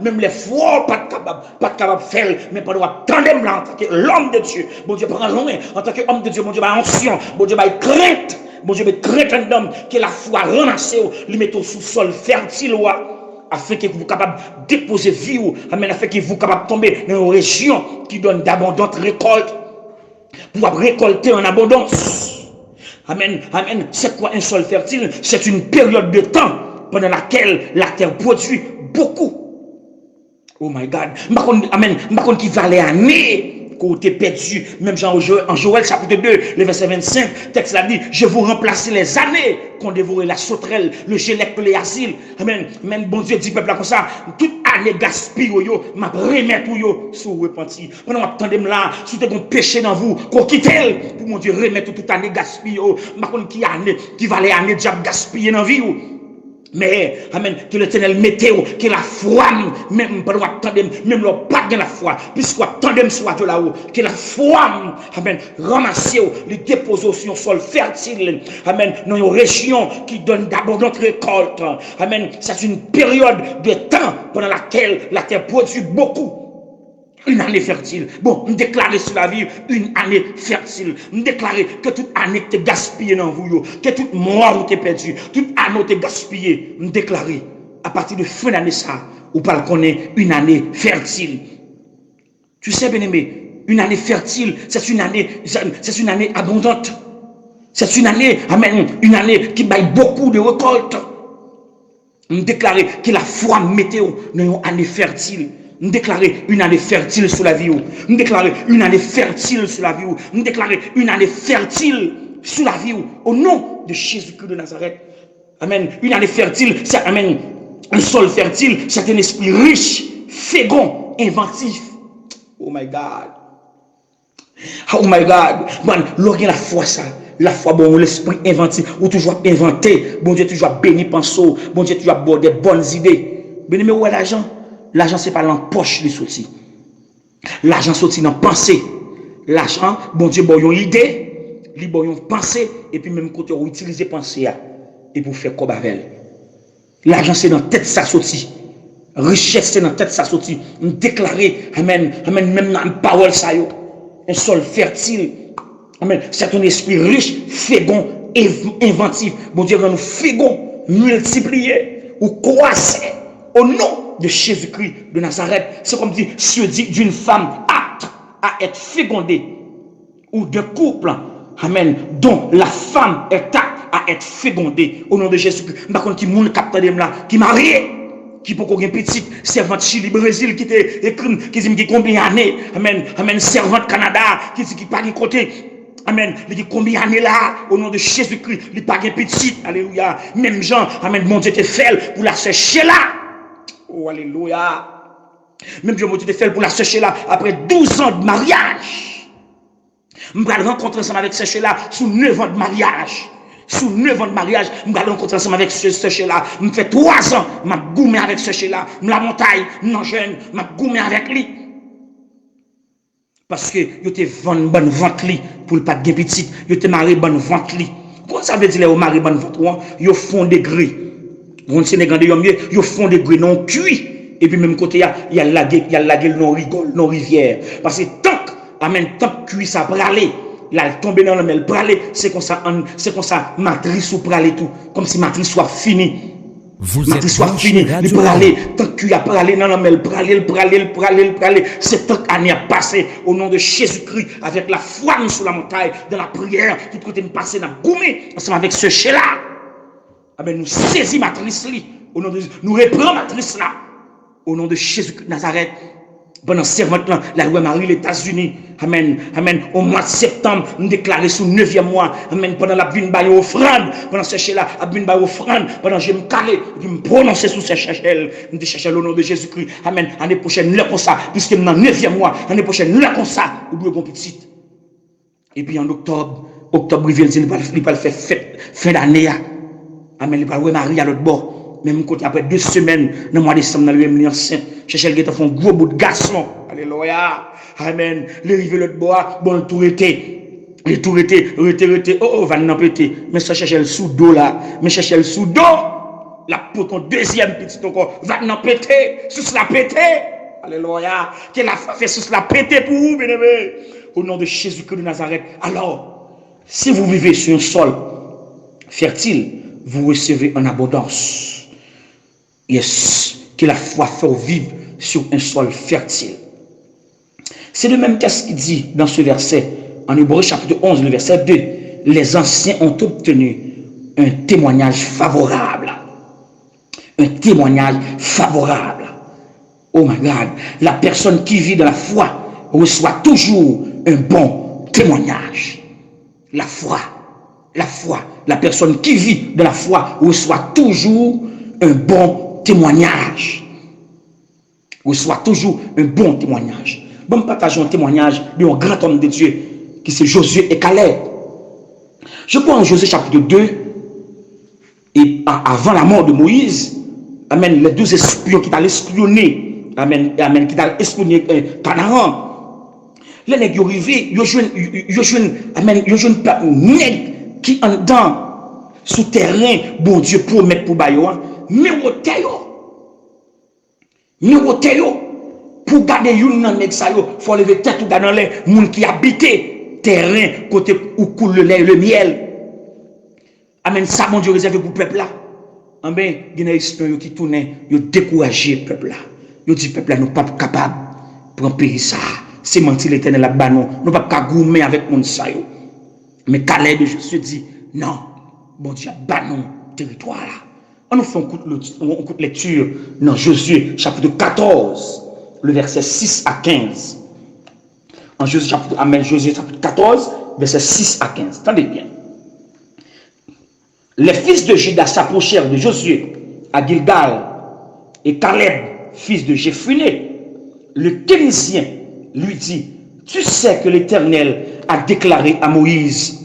S2: même les foi, pas capable de faire, mais on va attendre là en tant que l'homme de Dieu. Bon Dieu prend loin. En tant qu'homme de Dieu, bon Dieu va ancien. Bon Dieu va crainte. Bon Dieu va crainte un homme. Que la foi ramasse, lui mette au sous-sol fertile, afin que vous soyez capable de déposer vie. Amen. Afin que vous soyez capable de tomber dans une région qui donne d'abondantes récoltes. Pour récolter en abondance. Amen. Amen. C'est quoi un sol fertile? C'est une période de temps pendant laquelle la terre produit beaucoup. Oh my God. Amen. Amen. Qui va aller années qu'on t'est perdu. Même en Joël chapitre 2, le verset 25, texte l'a dit, je vous remplacer les années qu'on dévorait la sauterelle, le gélec, les asiles. Amen. Même bon Dieu dit peuple comme ça, toute année gaspille yo, m'a remettre yo sous repenti. Pendant que attendez là, si vous avez un péché dans vous, qu'on quitte pour mon Dieu remettre toute année gaspille yo, m'a qui va les années diable gaspiller dans vie. Mais, amen, que l'Éternel météo, que la foi, même pendant attendre, même leur pas de la foi, puisque attendez soit de là-haut, que la foi, amen, ramassez, les déposez sur un sol fertile, amen, dans une région qui donne d'abondantes récoltes, amen, c'est une période de temps pendant laquelle la terre produit beaucoup. Une année fertile. Bon, me déclarer sur la vie une année fertile. Me déclarer que toute année que tu gaspillé dans vous, que toute mort que tu perdu, toute année que tu gaspillé. Me déclarer à partir de fin d'année ça, ou pas connaître une année fertile. Tu sais, bien-aimé, une année fertile, c'est une année abondante. C'est une année, amen, une année qui baille beaucoup de récoltes. Me déclarer que la foi météo dans une année fertile. Nous déclarer une année fertile sur la vie. Nous déclarer une année fertile sur la vie. Nous déclarer une année fertile sur la vie. Au nom de Jésus-Christ de Nazareth. Amen. Une année fertile, c'est amen. Un sol fertile, c'est un esprit riche, fécond, inventif. Oh my God. Oh my God. Man, l'organe la foi ça. La foi, bon, l'esprit inventif. Ou toujours inventé. Bon Dieu, toujours béni pensou. Bon Dieu, toujours avoir des bonnes idées. Bien-aimé, où est l'argent? L'argent, ce n'est pas dans la poche qui sorti. L'argent sorti dans la pensée. L'argent, bon Dieu, bon, une idée, il bon une pensée, et puis même côté, on utilise pensée, et pour faire comme avec. L'argent, c'est dans la tête, ça sorti. Richesse, c'est dans la tête, ça sorti. On déclarer, amen, amen, même dans la parole, ça y est. Un sol fertile. Amen. C'est un esprit riche, fécond, inventif. Bon Dieu, nous fécond, multiplier, ou croiser, au nom de Jésus-Christ de Nazareth. C'est comme dit, si dit d'une femme apte à être fécondée, ou de couple, amen, dont la femme est apte à être fécondée, au nom de Jésus-Christ. Par contre, qui moun capte là, qui marié, qui peut qu'on petite servante Chili Brésil qui était écrit qui dit combien d'années amen servante Canada qui dit qui pas de côté amen il dit combien d'années là au nom de Jésus-Christ il pas de petite alléluia même Jean amen mon Dieu te fait pour la chercher là oh alléluia même Dieu mon Dieu te fait pour la chercher là après 12 ans de mariage je vais rencontrer ensemble avec ce là sous 9 ans de mariage. Sous 9 ans de mariage, je vais rencontrer ensemble avec ce chez-là. Je fais 3 ans, je goumé avec ce chez-là. Je la montagne, non jeune, je goumé avec lui. Parce que je te vends une bonne vente pour le pas de petit. Je te marie bonne vente. Comment ça veut dire que mari bonne vente? Ils font des gris. On Sénégal de mieux, ils font des gris non cuits. Et puis même côté, il y a la gueule non rigole, non rivière. Parce que tant que cuit ça bralé. Là, tomber dans le mel, praler, c'est comme ça, matrice ou praler tout, comme si matrice soit finie. Matrice soit finie, le praler, tant que tu as pralé dans le mel, praler, c'est tant qu'année a passé au nom de Jésus-Christ, avec la foi sur la montagne, dans la prière, tout côté nous passer dans le goumé, ensemble avec ce chien-là. Ah ben, nous saisissons matrice, au nom de Jésus, nous reprenons matrice là, au nom de Jésus-Christ Nazareth. Pendant servante là, la loi Marie, les États-Unis, amen, au mois de septembre, nous déclarons sous 9e mois, amen, pendant la bine baille offrande, pendant ce cher-là, la bine baille offrande, pendant que je me calais, je me prononçais sous ce cher-là, nous déchargeons au nom de Jésus-Christ, amen, l'année prochaine, là comme ça, puisque dans le 9e mois, l'année prochaine, là comme ça, ou bien bon petit. Et puis en octobre, il va le faire fête, fin d'année, amen, il va le Marie à l'autre bord. Même quand après 2 semaines, dans le mois de décembre, dans le même enceinte, chercher le gars fait un gros bout de garçon. Alléluia. Amen. Les rives l'autre bois, bon, le tout était. Le tout était. Oh, va n'en péter. Mais ça chercher le sous dos là. Mais chercher le sous dos. La pour ton deuxième petit encore. Va n'en péter. Sous la péter. Alléluia. Que la fait sous la péter pour vous, bien aimé. Au nom de Jésus-Christ de Nazareth. Alors, si vous vivez sur un sol fertile, vous recevez en abondance. Yes, que la foi fait vivre sur un sol fertile. C'est le même qu'est-ce qu'il dit dans ce verset, en Hébreux chapitre 11, le verset 2. Les anciens ont obtenu un témoignage favorable. Un témoignage favorable. Oh my God, la personne qui vit dans la foi reçoit toujours un bon témoignage. La foi, la personne qui vit dans la foi reçoit toujours un bon témoignage. Reçoit toujours un bon témoignage. Bon, partageons un témoignage d'un grand homme de Dieu qui c'est Josué et Caleb. Je crois en Josué chapitre 2 et avant la mort de Moïse, amen, les 12 espions qui allaient espionner, amen, qui allaient espionner Canaan. Les nègres sont arrivés, ils ont joué qui en dedans sous terrain, bon Dieu promet pour Bayoua. Mais pour garder une nan nèg sa yo, faut lever tête ou dans les moun qui habitent terrain côté où coule le lait et le miel. Amen, ça mon Dieu réservé pour peuple là. Amen, il y a des espions qui tournent, yo décourager peuple là. Yo dit peuple là nous pas capable prendre pays ça. C'est mentir l'Éternel là bas non, nous pas goumer avec moun sa yo. Mais Caleb et Josué dit non, bon Dieu bas non territoire là. On nous fait un coup de lecture dans Josué chapitre 14, le verset 6 à 15. En Josué chapitre 14, verset 6 à 15. Attendez bien. Les fils de Juda s'approchèrent de Josué à Gilgal et Caleb, fils de Jephuné, le Kénisien, lui dit, tu sais que l'Éternel a déclaré à Moïse,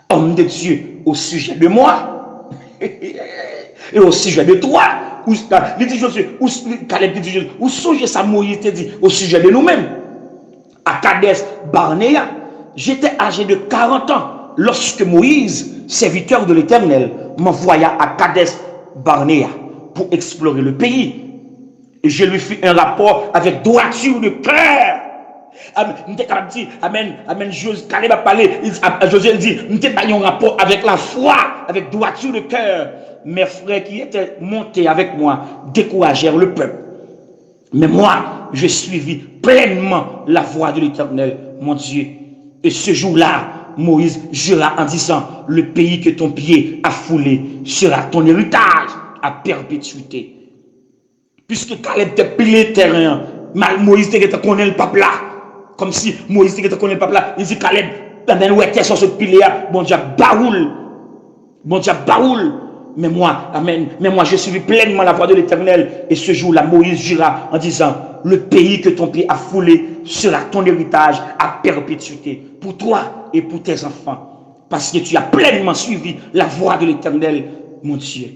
S2: homme de Dieu, au sujet de moi, et au sujet de toi, il dit Josué, Caleb dit Josué, où songez ça Moïse te dit au sujet de nous-mêmes. À Kades Barnéa, j'étais âgé de 40 ans lorsque Moïse, serviteur de l'Éternel, m'envoya à Kades Barnéa pour explorer le pays. Et je lui fis un rapport avec droiture de cœur. Amen, Caleb a parlé, Josué dit, nous avons un rapport avec la foi, avec droiture de cœur. Mes frères qui étaient montés avec moi découragèrent le peuple. Mais moi, je suivis pleinement la voie de l'Éternel, mon Dieu. Et ce jour-là, Moïse jura en disant, le pays que ton pied a foulé sera ton héritage à perpétuité. Puisque Caleb te pile terrain, Moïse te connaît le peuple là. Comme si Moïse te connaît le peuple là. Il dit Caleb, pendant où était sur ce pile là, bon Dieu baoul. Bon Dieu baoul. Mais moi, amen, mais moi je suivis pleinement la voie de l'Éternel. Et ce jour-là, Moïse jura en disant, le pays que ton pied a foulé sera ton héritage à perpétuité. Pour toi et pour tes enfants. Parce que tu as pleinement suivi la voie de l'Éternel, mon Dieu.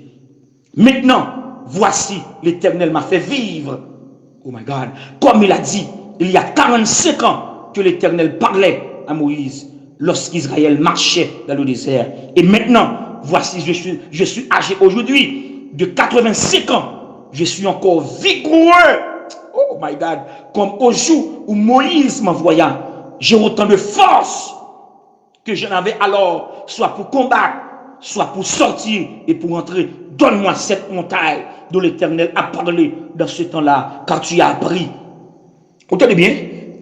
S2: Maintenant, voici, l'Éternel m'a fait vivre. Oh my God. Comme il a dit, il y a 45 ans que l'Éternel parlait à Moïse lorsqu'Israël marchait dans le désert. Et maintenant, voici, je suis âgé aujourd'hui de 85 ans. Je suis encore vigoureux. Oh my God. Comme au jour où Moïse m'envoya, j'ai autant de force que j'en avais alors, soit pour combattre, soit pour sortir et pour entrer. Donne-moi cette montagne dont l'Éternel a parlé dans ce temps-là, car tu as appris. Vous entendez bien?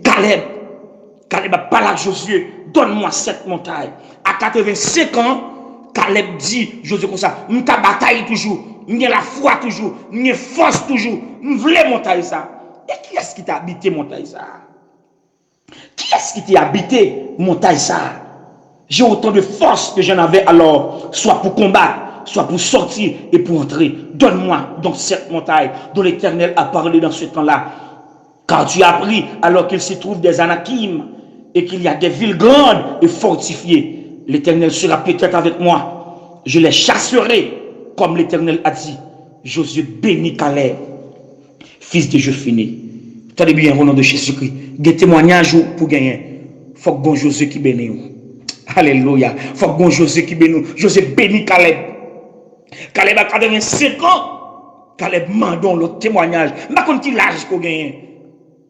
S2: Caleb a parlé à Josué, donne-moi cette montagne. À 85 ans, Caleb dit, Josué comme ça, nous avons bataille toujours, nous avons la foi toujours, nous avons force toujours, nous voulons montagne ça. Et qui est-ce qui t'a habité montagne ça? Qui est-ce qui t'a habité montagne ça? J'ai autant de force que j'en avais alors, soit pour combattre, soit pour sortir et pour entrer. Donne-moi donc cette montagne dont l'Éternel a parlé dans ce temps-là. Car tu as appris alors qu'il s'y trouve des Anakim et qu'il y a des villes grandes et fortifiées. L'Éternel sera peut-être avec moi. Je les chasserai comme l'Éternel a dit. Josué bénit Caleb, fils de Jephunné. Tenez bien au nom de Jésus-Christ. Des témoignages pour gagner. Faut que bon Josué qui bénit. Alléluia. Faut que bon Josué qui bénit. Josué bénit Caleb. Caleb a 85 ans. Caleb mandon le témoignage. Je ne sais pas qui l'âge pour gagner.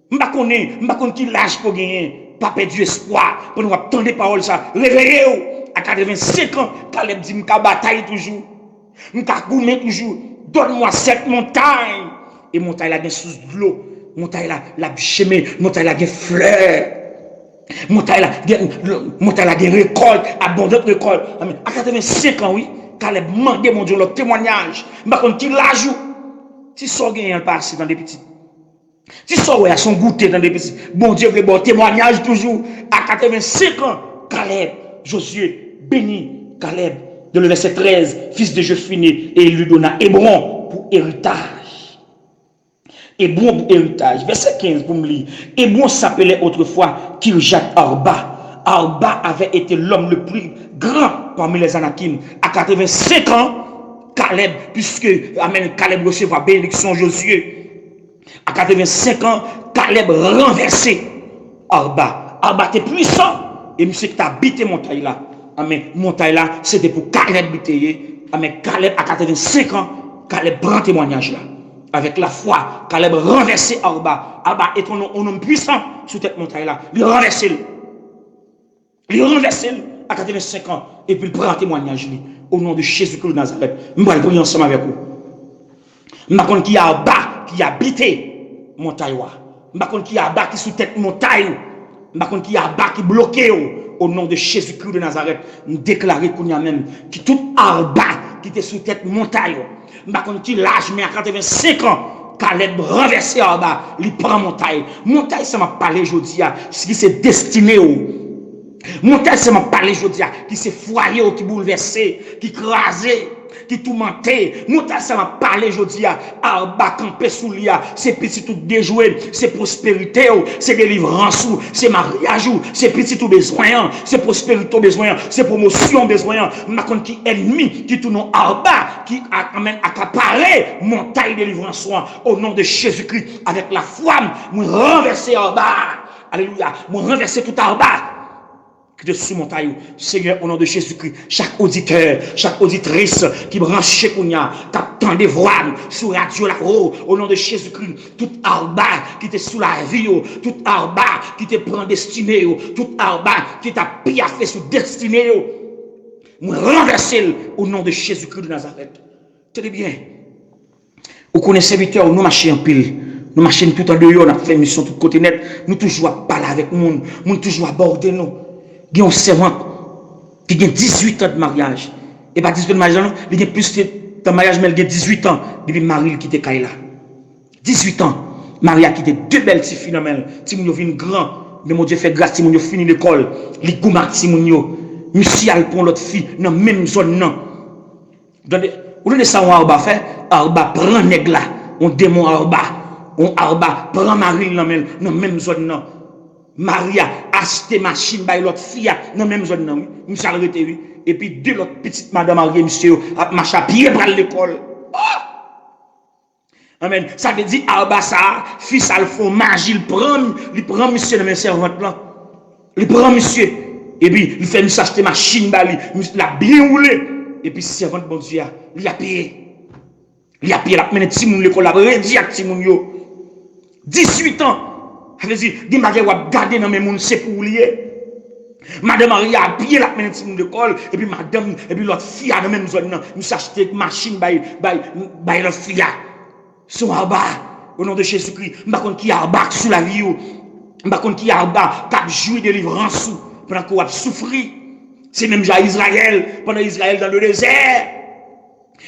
S2: Je ne sais pas qui l'âge pour gagner. Pas perdu espoir. Pour nous attendre des paroles ça. Réveillez-vous. À 85 ans, Caleb dit, je vais bataille toujours. Je vais goumer toujours. Donne-moi cette montagne. Et montagne là, sous l'eau. Montagne là, la chemée. Montagne là, des fleurs. Montagne là, des récoltes. Abondante récolte. À 85 ans, oui. Caleb mandé mon Dieu le témoignage. Je ne sais pas qui l'âge. Si ça gagne un passé dans des petits. Si ça a son goûter dans des petits. Bon Dieu, le bon témoignage toujours. À 85 ans, Caleb, Josué, béni Caleb, de le verset 13, fils de Jephunné, et il lui donna Hébron pour héritage. Hébron pour héritage. Verset 15 pour me lire. Hébron s'appelait autrefois Kirjat Arba. Arba avait été l'homme le plus grand parmi les Anakim. À 85 ans, Caleb, puisque amen, Caleb recevra bénédiction Josué. À 85 ans, Caleb renversé Arba. Arba était puissant. Et monsieur qui a habité montagne là. Amen. Montagne là, c'était pour Caleb habiter. Amen. Caleb à 85 ans, Caleb prend témoignage là. Avec la foi, Caleb renversé Arba. Arba est un homme puissant sur cette montagne là. Il renversé. Il renversé à 85 ans. Et puis il prend témoignage lui. Au nom de Jésus-Christ de Nazareth. Je vais prier ensemble avec vous. Je ne sais pas qui a Arba qui habité montagne. Je ne sais pas qui a Arba qui sous tête montagne. Je ne sais pas qui a Arba qui bloqué. Au nom de Jésus-Christ de Nazareth, nous déclarons qu'on y a même qui tout Arba qui était sous tête montagne. Je ne sais pas qui l'âge, mais à 85 ans, Caleb renversé Arba, il prend montagne. Montagne, ça m'a parlé aujourd'hui, ce qui s'est destiné au. Montagne, ça m'a parlé aujourd'hui, qui s'est foyé, qui bouleversé, qui crasé, qui tourmenté. Montagne, ça m'a parlé aujourd'hui, Arba campé sous l'ia, c'est petit tout déjoué, c'est prospérité, c'est délivrance, c'est mariage, c'est petit tout besoin, c'est prospérité besoin, c'est promotion besoin. Ma contre qui ennemi, qui tout non Arba, qui amène accaparer montagne délivrance, au nom de Jésus-Christ, avec la foi, nous renverser Arba. Alléluia, nous renverser tout Arba. De sous montagne, Seigneur, au nom de Jésus-Christ, chaque auditeur, chaque auditrice qui branche chez Kounia, t'attend des voix sur radio là au nom de Jésus-Christ, tout Arba qui était sous la vie, tout Arba qui te prend destinée, tout Arba qui t'a piaffé sous destinée, nous renverser au nom de Jésus-Christ de Nazareth. Tenez bien, vous connaissez serviteur, nous marchons en pile. Nous marchons tout en dehors, on a fait mission tout côté net, nous toujours parler avec nous, nous toujours aborder nous. Il y a un servant qui a 18 ans de mariage. Et pas 18 ans de mariage, il y a plus de mariage, mais il y a 18 ans depuis Marie qui était là. 18 ans. Maria qui était deux belles petites filles dans elle. Si mon yo vient grand, mais mon Dieu fait grâce si mon yo fini l'école, li goumak si mon yo. Monsieur al pour l'autre fille dans même zone non. Ou donne ça on Arba fait, Arba prend nèg là, on démon Arba prend Marie dans même zone non. Maria acheté machine by l'autre fille dans même zone non. Monsieur arrêté oui. Et puis deux l'autre petite madame Marie monsieur a marché à pied pour l'école. Amen. Ça veut dire Arba ça, fils al font magie, il prend monsieur dans mes servantes là. Il prend monsieur et puis il fait monsieur acheter machine bali, la bien roulé et puis servante bon Dieu, il a payé. Il a payé la mené ti moun l'école, la rédi ak ti moun yo. 18 ans. Ça veut dire des magas ou garder dans mes moun c'est pour lier. Madame Maria a payé la mené ti moun l'école et puis madame et puis l'autre fille dans même zone là, monsieur acheter machine by la fille. Son Arba, au nom de Jésus-Christ, je ne sais pas qui Arba sous la vie, je ne sais pas qui Arba qui a joué de délivrance pendant qu'on a souffert. C'est même Israël, pendant Israël dans le désert.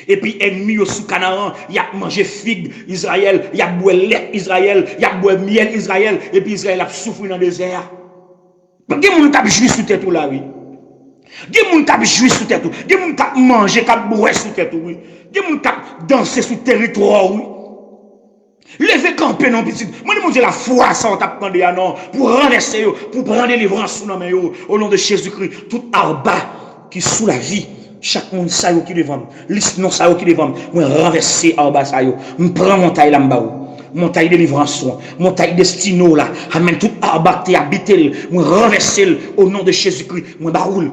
S2: Et puis, ennemi sous Canaan, il a mangé figue Israël, il a bu lait Israël, il a bu miel Israël, et puis Israël a souffert dans le désert. Il y a des gens qui ont joué sous tête là, oui. Il y a des gens qui ont joué sous tête, il y a des gens qui ont mangé, qui ont bourré sous tête, oui. Il y a des gens qui ont dansé sous territoire, oui. Levez camper non petit. Moi je dis la foi ça on t'a demandé non pour renverser pour prendre délivrance sous nos mains au nom de Jésus-Christ. Tout Arba qui sous la vie, chaque monde ça qui devant. Liste non ça qui devant. Moi renverser Arba ça yo. Me prend mon taille là m'ba. Mon taille délivrance, mon taille destino là. Amène tout Arba qui habité, moi renverser au nom de Jésus-Christ. Moi baroul.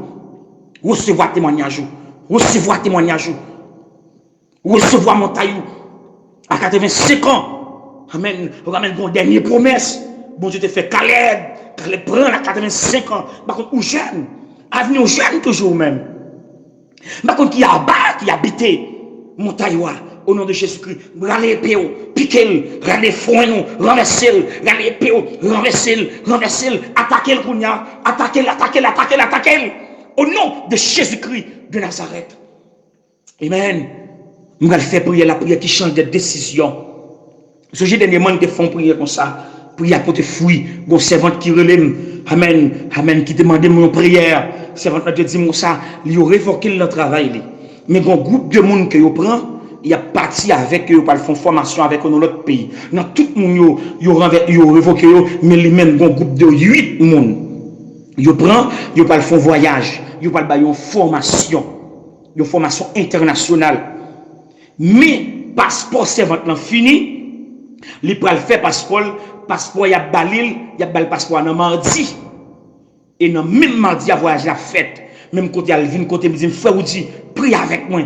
S2: Recevoir témoignage. Recevoir témoignage. Recevoir mon taille à 85 ans. Amen. Amen. Mon dernière promesse. Bon Dieu te fait Caleb prend à 85 ans. Par contre, ou jeune. Avenir jeune toujours même. Par contre, qui a bas, qui habité. Montagne, au nom de Jésus-Christ. Râler épée, piquer, râler foin, renverser, râler épée, renverser, attaquer le kounia, attaquer. Au nom de Jésus-Christ de Nazareth. Amen. Nous allons faire prier la prière qui change de décision. Ce j'ai des gens qui font prier comme ça. Prière pour te fouiller. Bon servante qui relève. Amen. Amen. Qui demande mon prière. Servante te dit moi ça. Il a révoqué le travail. Mais un groupe de monde que vous prend, il a parti avec eux pour faire formation avec dans l'autre pays. Dans tout le monde, il a révoqué mais les mêmes un groupe de 8 personnes. Il prend, il va faire un voyage. Il va faire une formation internationale. Mais passeport servante fini. Il peut le faire passeport il y a balil, il y a le passeport dans mardi. Et dans même mardi, il y a voyage la fête. Même côté il vient côté me dit frère ou dit prie avec moi.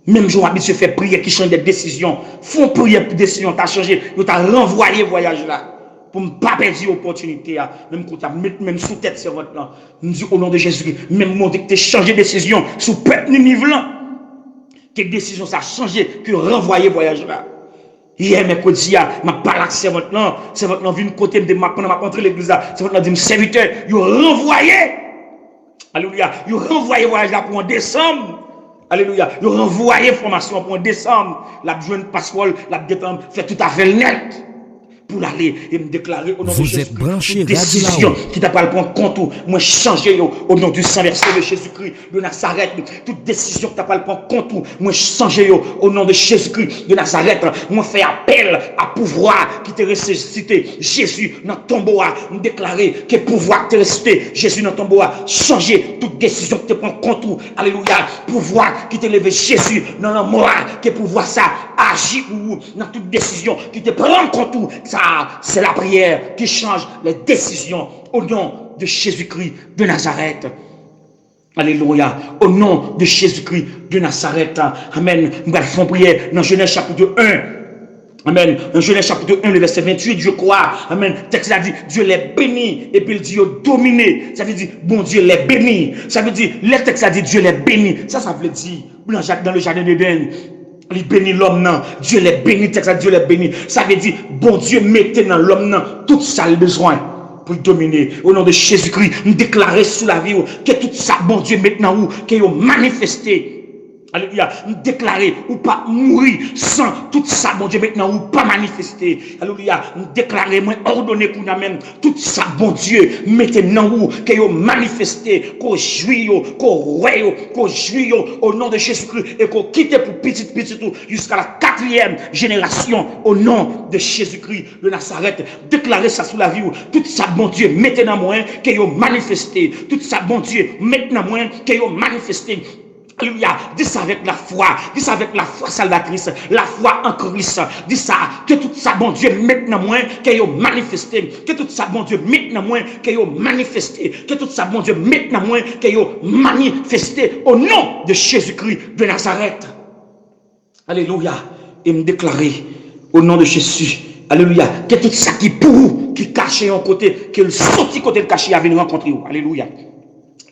S2: Même jour habitué fait prier qui change des décisions. Font prier pour décision t'a changé, il t'a renvoyé voyage là pour ne pas perdre l'opportunité même côté même sous tête servante là. Nous dit au nom de Jésus, même moi que tu changé décision sous peuple niveau là. Quelle décision ça a changé que renvoyer voyage là. Hier mercredi m'a parlé à servante là vient côté de m'a rencontré l'église là, servante là dit serviteur, il renvoyé. Alléluia, il renvoyé voyage là pour en décembre. Alléluia, il renvoyé formation pour en décembre, la joindre passeport, la détendre, fait tout à fait net. Pour aller et me déclarer au nom de Jésus. Vous êtes branché décision qui t'a pas le prendre compte moi changer au nom du sang versé de Jésus-Christ de Nazareth. Toute décision qui t'a pas le prendre compte moi changer au nom de Jésus-Christ de Nazareth. Moi faire appel à pouvoir qui te ressuscité Jésus dans ton bois. Me déclarer que pouvoir te ressuscité Jésus dans ton bois. Changer toute décision qui te prend compte. Alléluia. Pouvoir qui te levé Jésus dans la mort. Que pouvoir ça agir pour vous dans toute décision qui te prend compte. C'est la prière qui change les décisions au nom de Jésus-Christ de Nazareth. Alléluia. Au nom de Jésus-Christ de Nazareth. Amen. Nous allons faire prière dans Genèse chapitre 1. Amen. Dans Genèse chapitre 1, le verset 28, je crois. Amen. Le texte a dit, Dieu les bénit. Et puis il dit, dominé. Ça veut dire, bon Dieu les bénit. Ça veut dire, le texte a dit, Dieu les bénit. Ça veut dire, dans le jardin d'Éden. Il bénit l'homme, non. Dieu les bénit, Dieu les bénit. Ça veut dire, bon Dieu mettez dans l'homme, non, tout ça le besoin pour dominer. Au nom de Jésus-Christ, nous déclarer sous la vie que tout ça, bon Dieu maintenant où, qu'il a manifesté Alléluia. Déclarer ou pas mourir sans tout ça, bon Dieu, maintenant, ou pas manifester. Alléluia. Déclarer, moi, ordonner qu'on amène tout ça, bon Dieu, maintenant, ou, que vous manifestez, qu'on jouit, qu'on roye, qu'on jouit au nom de Jésus-Christ et qu'on quitte pour petit jusqu'à la 4e génération au nom de Jésus-Christ de Nazareth. Déclarer ça sous la vie, tout ça, bon Dieu, maintenant, moi, que vous manifestez. Tout ça, bon Dieu, maintenant, moi, que vous manifestez. Alléluia, dis ça avec la foi, dis ça avec la foi salvatrice, la foi en Christ, dis ça, que tout ça, bon Dieu, maintenant moins, que vous manifesté, que tout ça, bon Dieu, maintenant moins, que vous manifesté, que tout ça, bon Dieu, maintenant moins, que vous manifesté au nom de Jésus-Christ de Nazareth. Alléluia, et me déclarer au nom de Jésus, alléluia, que tout ça qui pour vous, qui cache en côté, que le sorti côté le caché, venir rencontrer vous, alléluia.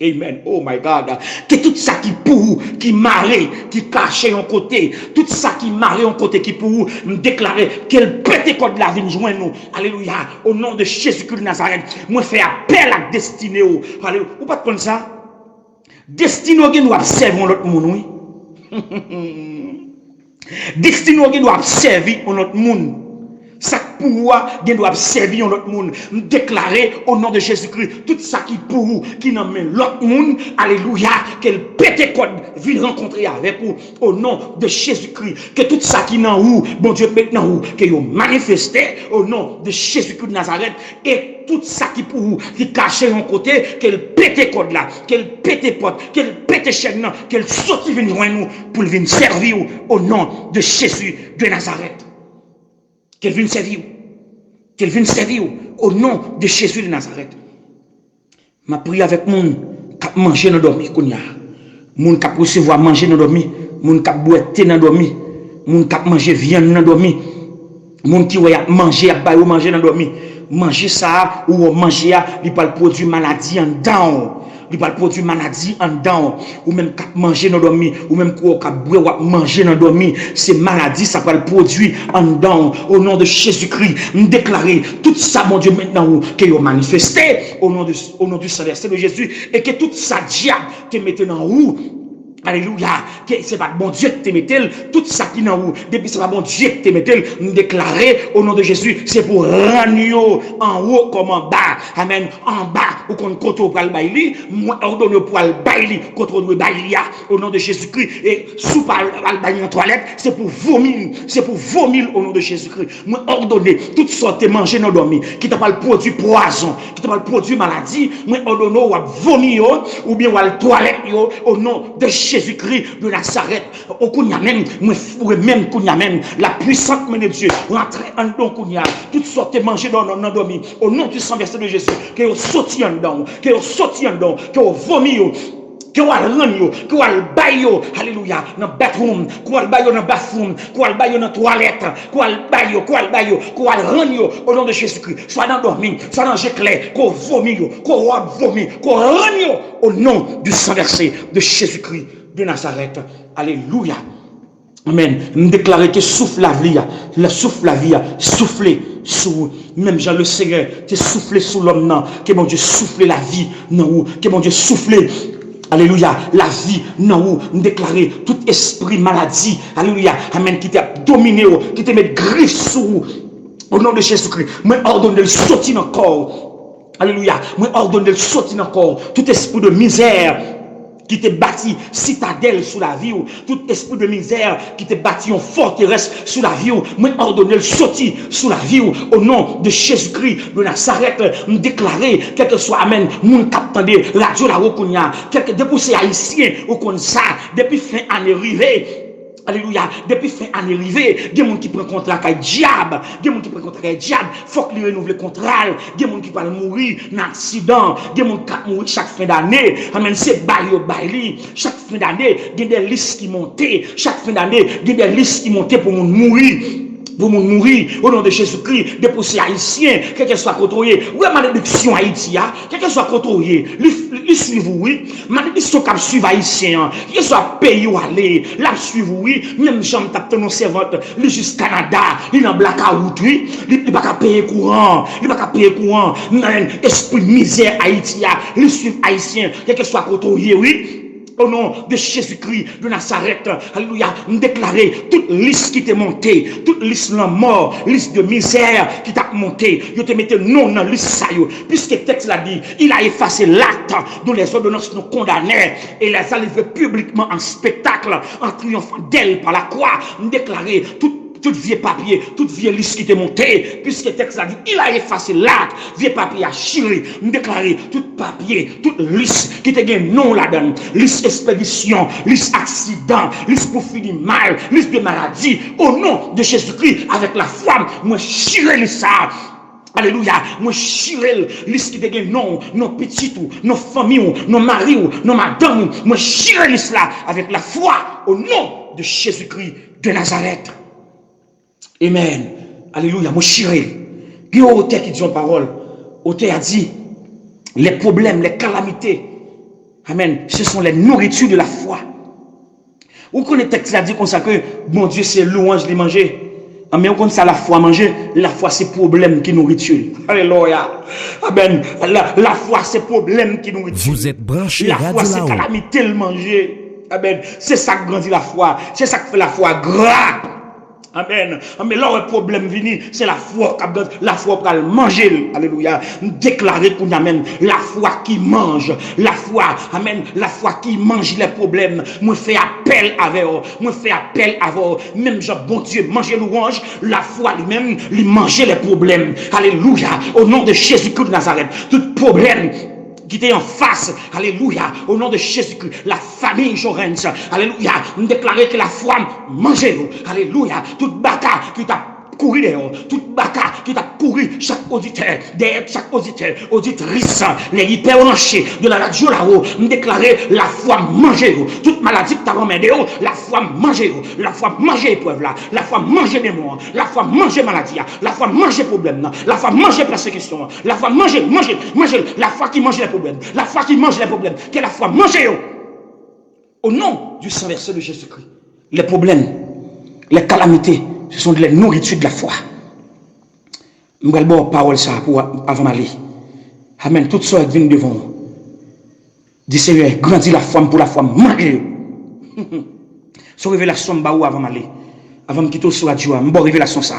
S2: Amen. Oh my God. Que tout ça qui pour, qui marre, qui cache en côté, tout ça qui marre en côté, qui pour me déclarer qu'elle pète contre la vie joindre nous. Alléluia. Au nom de Jésus-Christ de Nazareth, moi fais appel à destinée. Alléluia. Ou pas comme ça? Destinée qui nous observe l'autre monde, oui. Destinée qui nous observe notre monde. Ça pouvoir doit servir l'autre monde. Déclarer au nom de Jésus-Christ tout ça qui pour qui n'emmène l'autre monde. Alléluia. Qu'elle pète code vienne rencontrer avec vous au nom de Jésus-Christ. Que tout ça qui n'en où bon Dieu maintenant où que vous manifestez au nom de Jésus-Christ de Nazareth et tout ça qui pour vous qui caché en côté qu'elle pète code là, qu'elle pète porte, qu'elle pète chaîne, qu'elle sorti venir nous pour venir servir au nom de Jésus de Nazareth. Qu'elle vienne servir. Qu'elle vienne servir au nom de Jésus de Nazareth. Ma prière avec mon qui manger dans dormir kounya. Moun qui recevoir manger dans dormir, moun qui boire thé dans dormir, moun qui manger viande dans dormir, moun qui va manger à manger dans dormir. Manger ça ou manger il pas produire maladie en dedans. Il va produire maladie en dedans, ou même manger dans dormir, ou même boire manger dans dormir, c'est maladie, ça va le produire en dedans, au nom de Jésus-Christ, nous déclarer tout ça, mon Dieu, maintenant, que vous manifestez, au nom du Saint-Esprit de Jésus, et que tout ça, diable, que mettez dans vous. Alléluia, c'est pas bon Dieu qui te mette, tout ça qui dans vous, depuis c'est pas bon Dieu qui te mette, nous déclarer au nom de Jésus, c'est pour rendre en haut comme en bas, amen, en bas, ou qu'on contre pour le baili, moi ordonne pour le baili, contre le baili, au nom de Jésus-Christ, et sous par le baili en toilette, c'est pour vomir au nom de Jésus-Christ, moi ordonne toutes sortes de manger dans dormir, qui t'a pas le produit poison, qui t'a pas le produit maladie, moi ordonne ou vomir, ou bien ou le toilette, au nom de Jésus-Christ de Nazareth, au Kounia même, même Kounia même, la puissante main de Dieu, rentrer en don Kounia, toutes sortes de manger dans nos dormi, au nom du sang versé de Jésus, que vous sortiez en dedans, que vous sortiez en dedans, que vous vomiez, que vous allez que vous allez bailler, alléluia, dans le bathroom, que vous allez bailler dans le bathroom, que vous allez bailler dans la toilette, que vous allez bailler, que vous allez rendre au nom de Jésus-Christ, soit dans le dormi, soit dans le jet clair, que vous vomiez, que vous vomiez, que vous rendre au nom du sang versé de Jésus-Christ de Nazareth. Alléluia. Amen. Me déclarer que souffle la vie, souffler sous, même Jean le Seigneur, que souffler sous l'homme, que mon Dieu souffle la vie, non, que mon Dieu souffle. Alléluia, la vie, non, nous déclarer tout esprit maladie, alléluia, amen, qui t'a dominé, qui t'a mis griffe sous, au nom de Jésus-Christ, moi ordonne de le sortir dans le corps, alléluia, moi ordonne de le sortir dans le corps, tout esprit de misère, qui te bâti citadelle sous la vie, tout esprit de misère qui te bâti en forteresse sous la vie, moi ordonner le sortir sous la vie au nom de Jésus-Christ de Nazareth, me déclarer quel que soit amen, moun captandé radio la rekounya, quelque depuis haïtien ou comme ça, depuis fin année arrivée. Alléluia, depuis fin année arrivée, il y a des gens qui prennent contrat avec diable, il y a des gens qui prennent contrat avec diable, il faut qu'ils renouvellent le contrat, il y a des gens qui peuvent mourir dans un accident, il y a des gens qui mourir chaque fin d'année, amen, c'est baili, chaque fin d'année, il y a des listes qui montent, chaque fin d'année, il y a des listes qui montent pour mourir. Pour mourir au nom de Jésus-Christ, des poussées haïtiens, quel que soit côtoyé. Oui, malédiction Haïti, quel que soit côtoyé, lui suivre, oui. Malédiction qui suivre haïtien, quel que soit pays où aller, la suivre, oui. Même j'aime taper nos servantes, lui jusqu'au Canada, il est en blackout, oui. Il va pas payer courant, esprit misère Haïti, lui suivre haïtien, quel que soit côtoyé, oui. Au nom de Jésus-Christ de Nazareth, alléluia, nous déclarer toute liste qui t'est montée, toute liste de mort, liste de misère qui t'a monté, je te mettais non dans la liste ça, puisque le texte l'a dit, il a effacé l'acte dont les ordonnances nous condamnaient et les a livrés publiquement en spectacle, en triomphant d'elle par la croix, nous déclarer tout vieux papier, toute vieille liste qui t'est montée, puisque le texte a dit, il a effacé l'acte, vieux papier a chiré, nous déclarer tout papier, toute liste qui te gagne non là-dedans, liste expédition, liste accident, liste pour finir mal, liste de maladie, au nom de Jésus-Christ, avec la foi, moi chiré ça. Alléluia, moi chirel, liste qui te gagne non, nos petits ou, nos familles, nos maris ou, nos madames, moi chirel cela avec la foi, au nom de Jésus-Christ de Nazareth. Amen. Alléluia. Mon chéri, il y a auteur qui dit en parole. Auteur a dit, les problèmes, les calamités, amen, ce sont les nourritures de la foi. Vous connaissez le texte qui a dit comme ça que, mon Dieu, c'est louange de manger. Mais on connaît ça, la foi manger. La foi, c'est problème qui nourriture. Alléluia. Amen. La foi, c'est problème qui nourriture.
S3: Vous êtes branché
S2: la foi, c'est calamité le manger. Amen. C'est ça qui grandit la foi. C'est ça qui fait la foi gras. Amen. Mais là, le problème vini, c'est la foi pour le manger. Alléluia. Déclarer qu'on amène la foi qui mange. La foi, amen. La foi qui mange les problèmes. Moi, fais appel avec eux. Moi, fais appel avec eux. Même genre, bon Dieu, manger louange. La foi lui-même, lui manger les problèmes. Alléluia. Au nom de Jésus-Christ de Nazareth. Tout problème qui était en face, alléluia, au nom de Jésus-Christ, la famille Jorens, alléluia, nous déclarer que la foi mangeait, alléluia, toute baka qui t'a couru dehors, toute baka qui t'a couru, chaque auditeur, derrière chaque auditeur, auditrice, les hyper-branchés de la radio là-haut, nous déclarer la foi manger, toute maladie que t'as remis dehors, la foi manger, la foi manger épreuve là, la foi manger mémoire, la foi manger maladie, la foi manger problème, la foi manger persécution, la foi manger, la foi qui mange les problèmes, la foi qui mange les problèmes, que la foi manger, au nom du sang versé de Jésus-Christ, les problèmes, les calamités, ce sont les nourritures de la foi. Je vais vous parole ça pour avant d'aller. Amen. Toutes sortes viennent devant nous. Dis Seigneur, grandis la foi pour la foi. Manger. Sur révélation, avant d'aller. Avant de quitter sur radio, je vais révélation ça.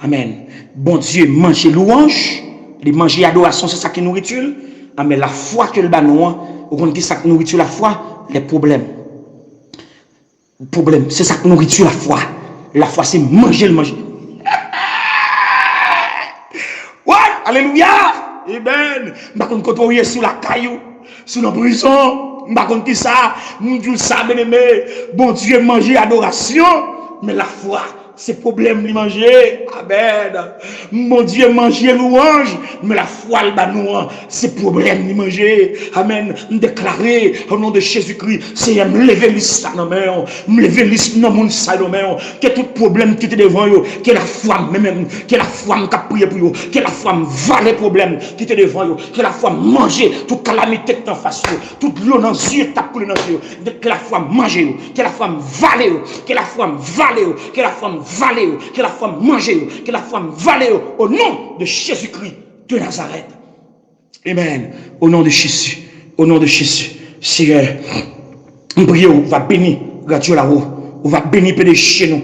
S2: Amen. Bon Dieu, manger louange, les manger adoration, c'est ça qui nourriture. Amen. La foi que le banon, on dit ça qui nourriture la foi, les problèmes. Problème, c'est ça qui nourriture la foi. La foi, c'est manger le manger. Ouais, alléluia. Amen. Je ne sais pas sur la caillou, sur la prison. Je ne sais pas nous disons ça, bien aimé. Bon Dieu, manger adoration. Mais la foi, c'est problème de manger. Amen. Mon Dieu, manger louange. Mais la foi, c'est problème de manger. Amen. Déclarer au nom de Jésus-Christ, c'est me lever liste dans main, me lever liste dans mon salon, que tout problème qui était devant vous, que la foi même, que la foi qui a prié pour vous, que la foi va les problèmes qui étaient devant vous, que la foi manger toute calamité qui est en face, toute l'eau dans les yeux, tape dans les yeux, que la foi manger, que la foi valer, que la foi valer, que la foi valer, que la foi manger, que la foi valer, au nom de Jésus-Christ de Nazareth. Amen. Au nom de Jésus. Au nom de Jésus. Seigneur, on prie, on va bénir Radio là-haut. On va bénir Pédé chez nous.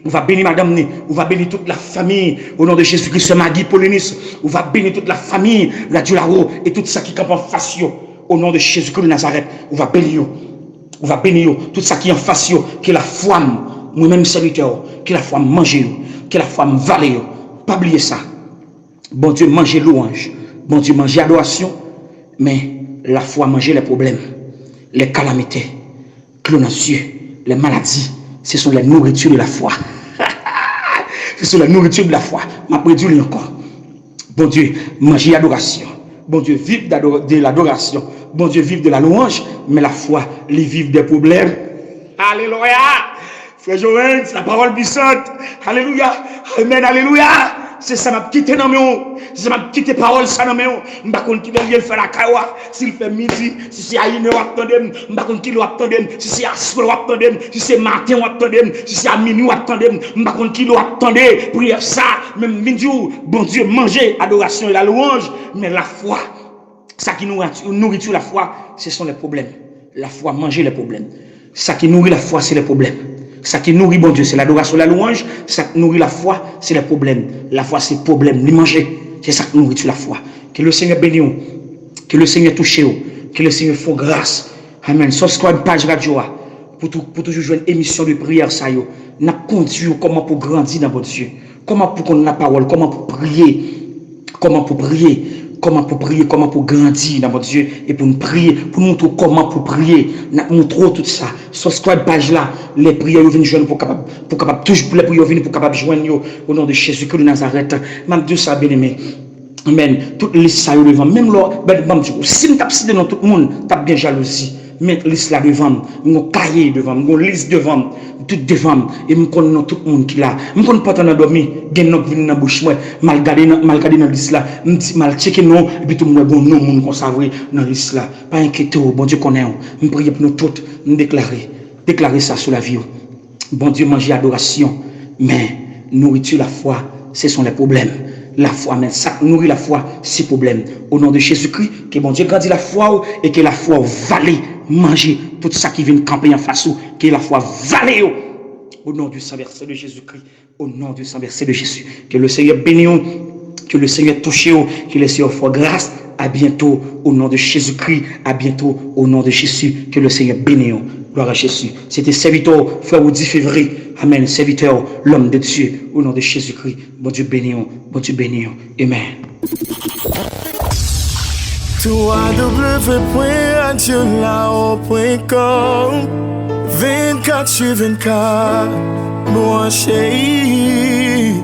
S2: On va bénir Madame Né. On va bénir toute la famille. Au nom de Jésus-Christ, Magui Polénis. On va bénir toute la famille Radio là-haut et tout ça qui campe en face. Au nom de Jésus-Christ de Nazareth, on va bénir. On va bénir tout ça qui est en face. Que la foi, moi-même serviteur, que la foi mange. Que la foi vale. Pas oublier ça. Bon Dieu, manger louange. Bon Dieu, manger adoration. Mais la foi, manger les problèmes, les calamités, clonacieux, les maladies. Ce sont les nourritures de la foi. Ce sont les nourritures de la foi. Ma prédit encore. Bon Dieu, manger adoration. Bon Dieu, vivre de l'adoration. Bon Dieu, vivre de la louange. Mais la foi, les vivre des problèmes. Alléluia. Frère Joël, c'est la parole puissante. Alléluia. Amen. Alléluia. C'est ça m'a quitté dans mes c'est ça m'a quitté parole ça dans mes m'pa konn qui vient faire la kawa s'il fait midi si c'est à 1h attendem m'pa konn qui attendem si c'est à soir attendem si c'est matin attendem si c'est à minuit attendem m'pa konn qui attendez prière ça même midi bon Dieu manger adoration et la louange mais la foi ça qui nous nourriture la foi ce sont les problèmes La foi manger les problèmes. Ça qui nourrit la foi, c'est les problèmes. Ça qui nourrit bon Dieu, c'est l'adoration, la louange. Ça qui nourrit la foi, c'est les problèmes. La foi, c'est le problème. Les manger, c'est ça qui nourrit la foi. Que le Seigneur bénisse, que le Seigneur touche, que le Seigneur fasse grâce. Amen. Subscribe page radio pour toujours jouer une émission de prière. Ça yo. N'a conduit comment pour grandir dans votre Dieu. Comment pour qu'on ait la parole, comment pour prier, comment pour prier. Comment pour prier, comment pour grandir dans votre Dieu et pour nous prier, pour nous montrer comment pour prier, nous montrer tout ça. Subscribe page là, les prières viennent joindre pour capable toujours les prières viennent pour capable joindre au nom de Jésus-Christ de Nazareth. Même Dieu ça bien aimé. Amen. Toute liste ça devant même là, si nous tapons dans tout le monde, tape bien jalousie. Mettre liste là devant, mon cahier devant, mon liste devant, tout devant, et me connais tout le monde qui là. Me connais pas tant dormir, gain notre vin dans bouche moi, mal garder dans liste là, mal checker non, et puis tout moi bon non monde consacré dans liste là. Pas inquiéter, bon Dieu connaît. Me prier pour nous toutes, nous déclarer ça sur la vie. Bon Dieu manger adoration, mais nourriture la foi, ce sont les problèmes. La foi, mais ça nourrit la foi, c'est problème. Au nom de Jésus-Christ, que bon Dieu grandit la foi et que la foi valait manger tout ça qui vient camper en face, que la foi valait. Au nom du Saint versé de Jésus-Christ, au nom du Saint versé de Jésus, que le Seigneur bénisse, que le Seigneur touche, que le Seigneur fasse grâce. À bientôt au nom de Jésus-Christ, à bientôt au nom de Jésus, que le Seigneur bénisse. Gloire à Jésus. C'était serviteur, frère 10 février. Amen. Serviteur, l'homme de Dieu, au nom de Jésus-Christ. Bon Dieu bénisse. Bon Dieu bénisse. Amen.
S1: www.radiolao.com 24/24 Mon chéri.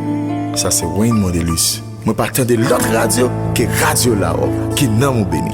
S1: Ça c'est Wayne Modelus. Moi partant de l'autre radio que Radio Lao qui n'a mon béni.